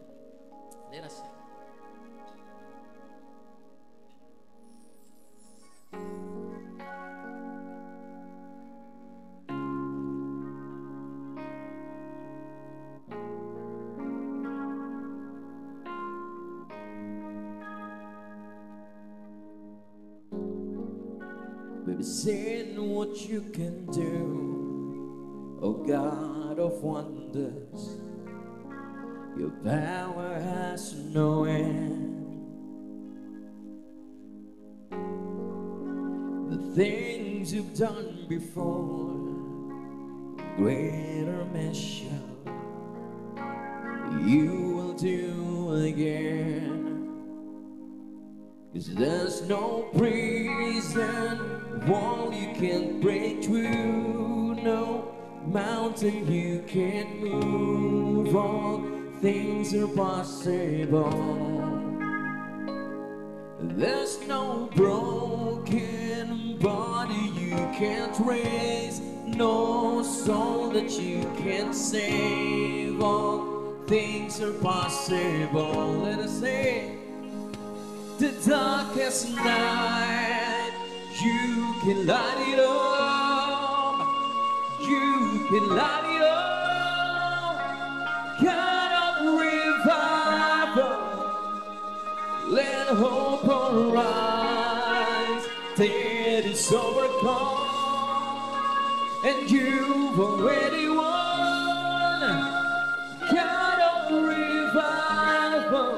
Let us sing. We've seen what you can do, oh God of wonders. Your power has no end. The things you've done before, greater measure, you will do again. 'Cause there's no prison wall you can't break through, no mountain you can't move. All things are possible. There's no broken body you can't raise. no soul that you can save. All things are possible. Let us say, the darkest night, you can light it up. You can light it up. God of revival, let hope arise. Death is overcome, and you've already won. God of revival,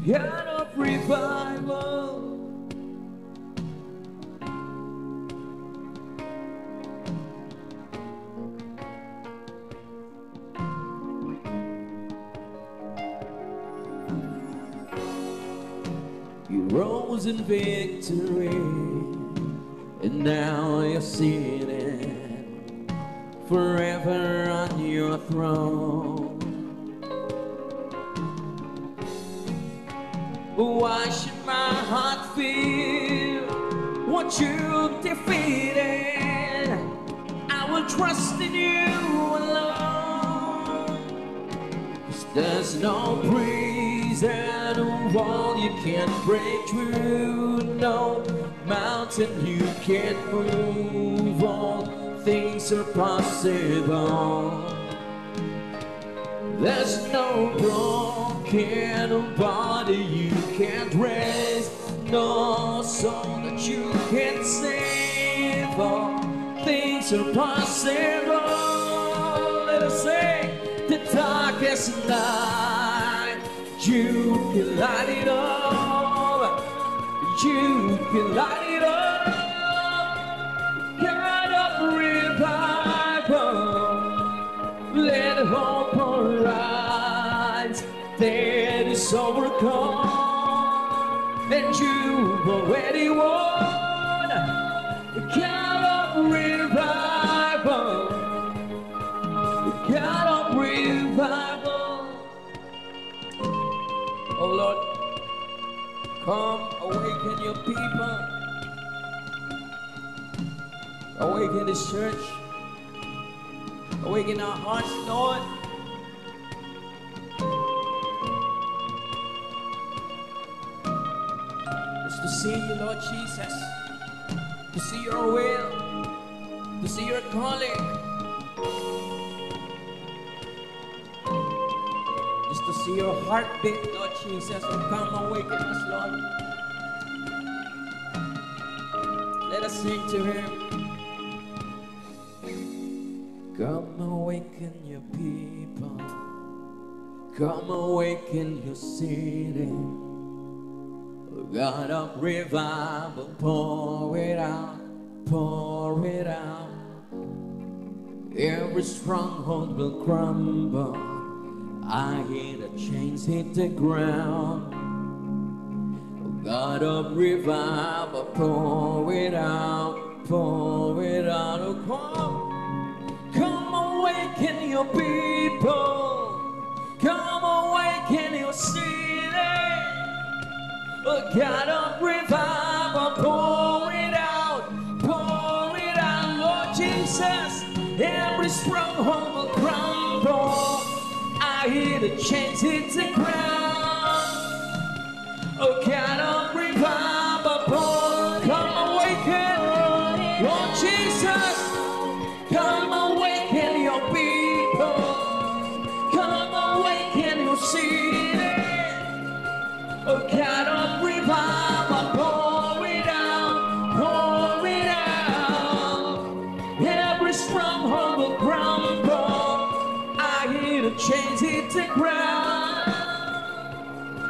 God of revival. You rose in victory, and now you're sitting forever on your throne. Why should my heart feel what you defeated? I will trust in you alone. 'Cause there's no prison wall you can't break through, no mountain you can't move. All things are possible. There's no broken body you can't raise, no soul that you can't save. All things are possible. Let us say, the darkest night, you can light it up. You can light it up. God of revival, let hope arise. Death is overcome, and you've already won. God of revival, God of revival. Oh Lord, come awaken your people. Awaken this church. Awaken our hearts, Lord. Just to see you, Lord Jesus. To see your will. To see your calling. Just to see your heartbeat, Lord Jesus. Oh, come awaken us, Lord. Let us sing to Him. Come awaken your people. Come awaken your city. God of revival, pour it out, pour it out. Every stronghold will crumble. I hear the chains hit the ground. God of revival, pour it out, pour it out. Oh, come awaken your people. Come awaken your city. Oh, God of revival, pour it out, Lord Jesus. Every stronghold will crumble. I hear the chains hit the ground. Oh, God of revival, come awaken, Lord Jesus. Come awaken your people. Come awaken your city. Oh, God of revival, pour it out, pour it out. Every stronghold will crumble. I hear the chains hit the ground.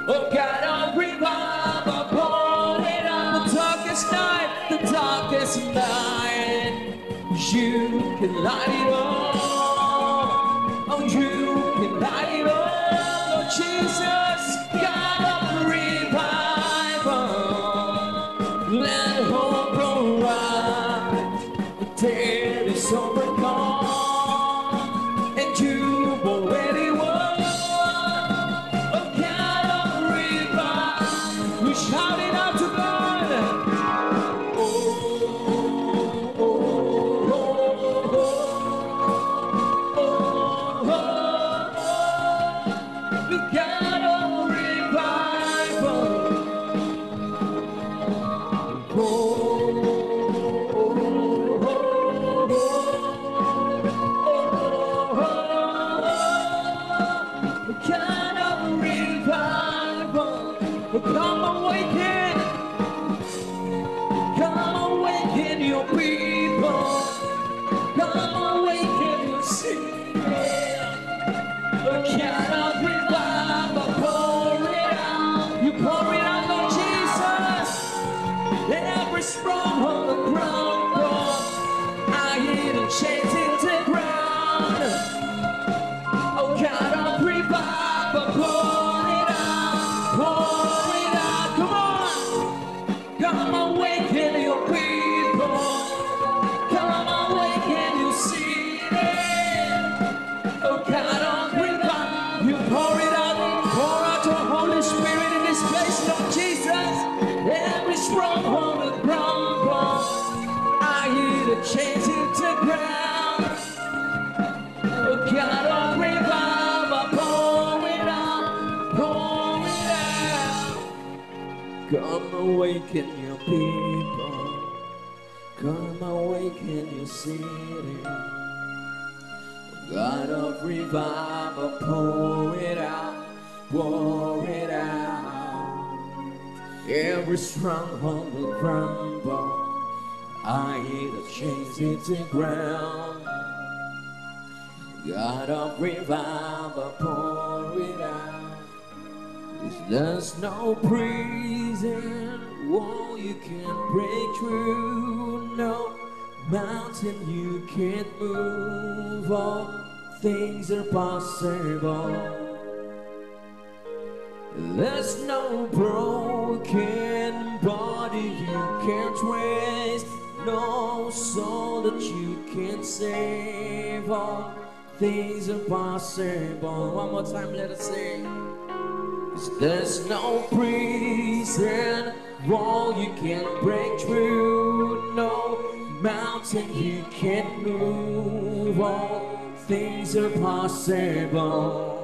Oh, God of revival, pour it out. The darkest night, you can light it up. Oh, you can light it up, Lord Jesus. God of revival, let hope arise. The dead is overcome, and you've already won. Oh, God of revival, we shout it out to God. Oh, oh, oh. kind of revival, pour it out. You pour it out, Lord Jesus. Let every stronghold of ground roll. I hear the chains hit the ground. Oh, kind of revival, pour it out, pour it out. Come on, come awaken your people. Come awaken your city. Oh, kind of revival, you pour it out your Holy Spirit in this place, Lord Jesus. Every stronghold will crumble. I hear the chains hit the ground. Oh, God of revival, pour it out, pour it out. Come awaken your people. Come awaken your city. God of revival, pour it out, pour it out. Every stronghold will crumble. I hear the chains hit the ground. God of revival, pour it out. There's no prison wall you can't break through, no mountain you can't move. All things are possible. There's no broken body you can't raise, no soul that you can't save. All things are possible. One more time, let us sing. There's no prison wall you can't break through, no mountain you can't move. All things are possible.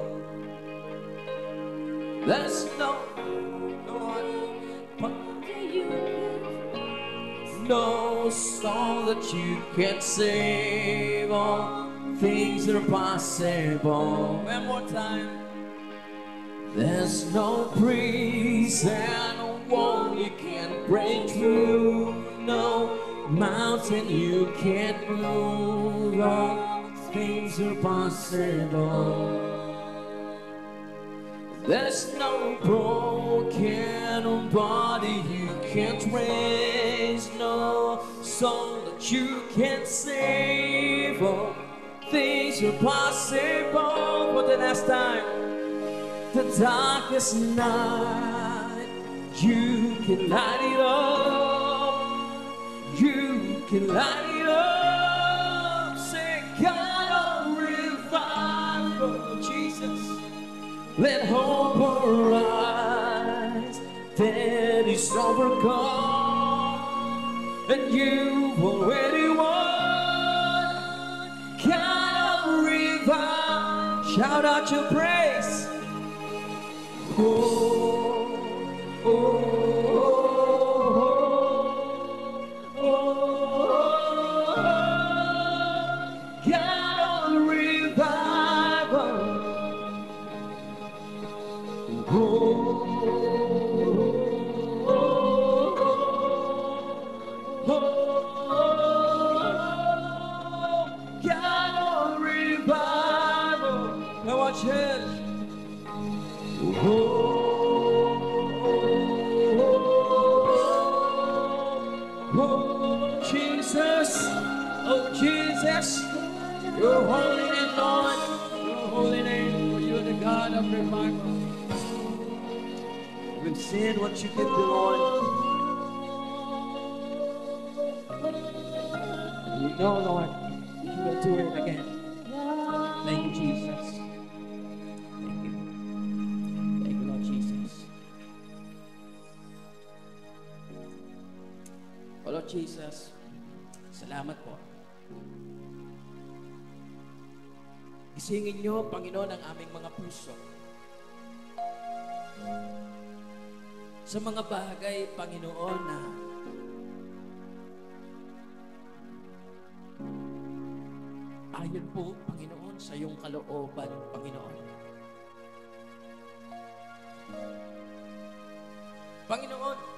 There's no soul that you can't save. All things are possible. One more time. There's no prison wall you can't break through, no mountain you can't move. All things are possible. There's no broken body you can't raise, no soul that you can't save. All things are possible. For the last time. The darkest night, you can light it up. You can light it up. Say, God of revival, Jesus. Let hope arise. That is overcome, and you've already won. God of revival, shout out your praise. Oh, oh, oh, oh, God of revival. Oh, God of revival. Now watch it. Oh, Jesus, oh Jesus, your holy name, Lord, your holy name, for you are the God of revival. We've seen what you did, Lord. We know, Lord, you will do it again. Thank you, Jesus. Lord Jesus, salamat po. Gisingin niyo, Panginoon, ang aming mga puso. Sa mga bagay, Panginoon, na ayon po, Panginoon, sa iyong kalooban, Panginoon. Panginoon,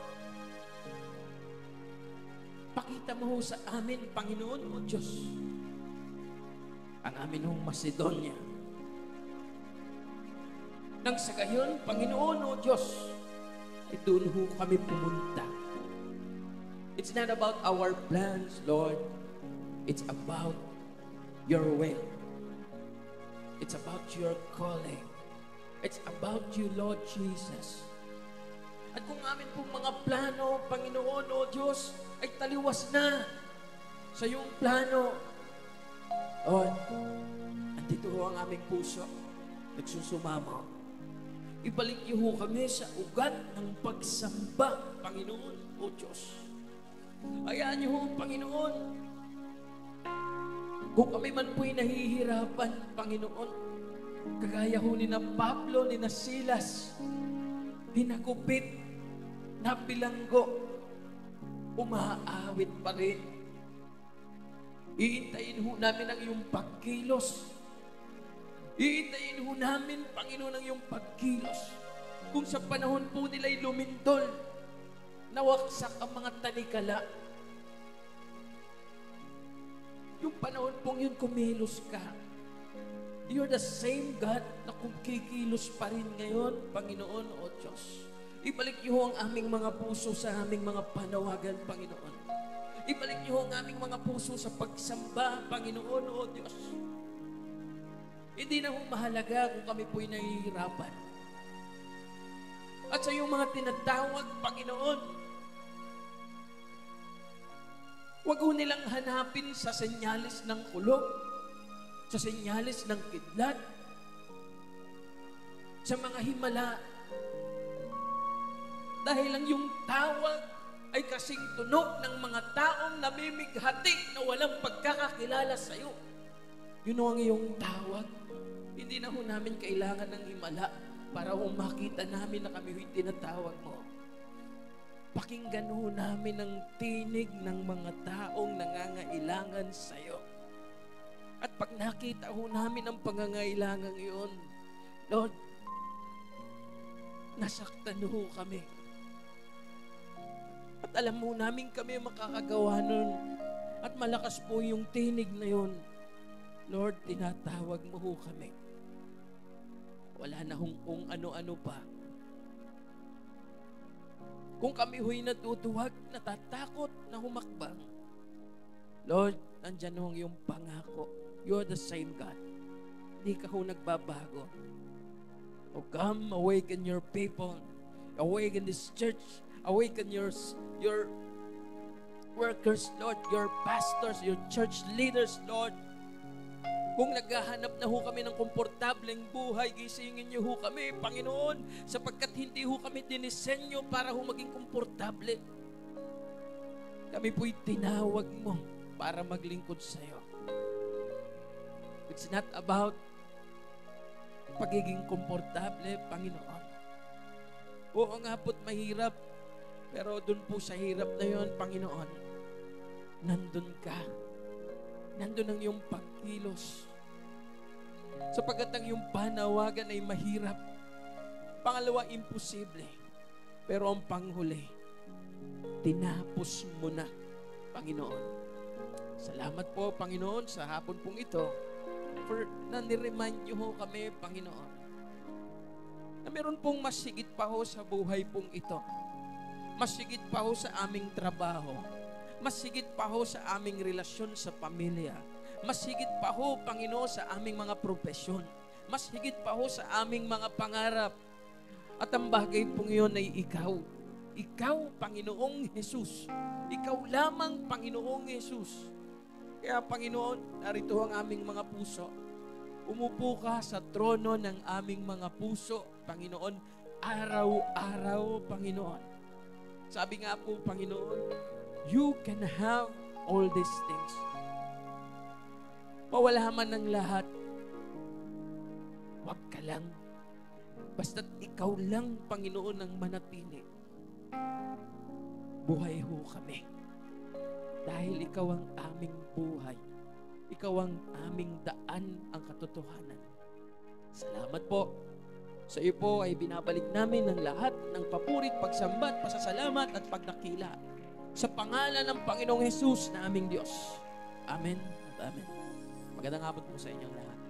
pakita mo sa amin, Panginoon o Diyos, ang amin hong Macedonia. Nang sa gayon, Panginoon o Diyos, ay doon ho kami pumunta. It's not about our plans, Lord. It's about your will. It's about your calling. It's about you, Lord Jesus. At kung amin pong mga plano, Panginoon o Diyos, ay taliwas na sa iyong plano, Lord, andito ho ang aming puso, nagsusumamo. Ibalik niyo ho kami sa ugat ng pagsamba, Panginoon o Diyos. Hayaan niyo ho, Panginoon, kung kami man po'y nahihirapan, Panginoon, kagaya ho ni na Pablo, ni na Silas, hinagupit, nabilanggo, umaawit pa rin. Iintayin ho namin ang iyong pagkilos. Iintayin ho namin, Panginoon, ang iyong pagkilos. Kung sa panahon po nila'y lumindol, nawaksak ang mga tanikala. Yung panahon pong yun, kumilos ka. You're the same God na kung kikilos pa rin ngayon, Panginoon o Diyos. Ibalik niyo ho ang aming mga puso sa aming mga panawagan, Panginoon. Ibalik niyo ho ang aming mga puso sa pagsamba, Panginoon o Diyos. Hindi na ho mahalaga kung kami po'y nahihirapan. At sa iyong mga tinatawag, Panginoon, huwag ho nilang hanapin sa senyalis ng kulog, sa senyalis ng kidlat, sa mga himala. Dahil ang iyong tawag ay kasing tunog ng mga taong namimighati na walang pagkakakilala sa iyo. Yun ang iyong tawag. Hindi na ho namin kailangan ng himala para ho makita namin na kami ho'y tinatawag mo. Pakinggan ho namin ang tinig ng mga taong nangangailangan sa iyo. At pag nakita ho namin ang pangangailangan iyon, Lord, nasaktan ho kami. At alam mo namin kami makakagawa nun. At malakas po yung tinig na yun. Lord, tinatawag mo ho kami. Wala na hong kung ano-ano pa. Kung kami ho'y natutuwag, natatakot na humakbang, Lord, nandyan ho ang iyong pangako. You're the same God. Hindi ka ho nagbabago. Oh, come, awaken your people. Awaken this church. Awaken your workers, Lord, your pastors, your church leaders, Lord. Kung naghahanap na ho kami ng komportableng buhay, gisingin niyo ho kami, Panginoon, sapagkat hindi ho kami dinisenyo para ho maging komportable. Kami po'y tinawag mo para maglingkod sa iyo. It's not about pagiging komportable, Panginoon. Oo nga po't mahirap, pero dun po sa hirap na yon, Panginoon, nandun ka. Nandun ang iyong pagkilos. Sapagkat ang iyong panawagan ay mahirap. Pangalawa, imposible. Pero ang panghuli, tinapos mo na, Panginoon. Salamat po, Panginoon, sa hapon pong ito for nani-remind niyo ho kami, Panginoon, na meron pong mas higit pa ho sa buhay pong ito. Mas higit pa ho sa aming trabaho. Mas higit pa ho sa aming relasyon sa pamilya. Mas higit pa ho, Panginoon, sa aming mga propesyon. Mas higit pa ho sa aming mga pangarap. At ang bagay pong iyon ay ikaw. Ikaw, Panginoong Jesus. Ikaw lamang, Panginoong Jesus. Kaya, Panginoon, narito ang aming mga puso. Umupo ka sa trono ng aming mga puso, Panginoon, araw-araw, Panginoon. Sabi nga po, Panginoon, you can have all these things. Mawala man ng lahat, wag ka lang. Basta't ikaw lang, Panginoon, ang manatili. Buhay ho kami. Dahil ikaw ang aming buhay. Ikaw ang aming daan, ang katotohanan. Salamat po. Sa iyo po ay binabalik namin ang lahat ng papurit, pagsambat, pasasalamat at pagdakila. Sa pangalan ng Panginoong Jesus na aming Diyos. Amen at amen. Magandang hapon po sa inyong lahat.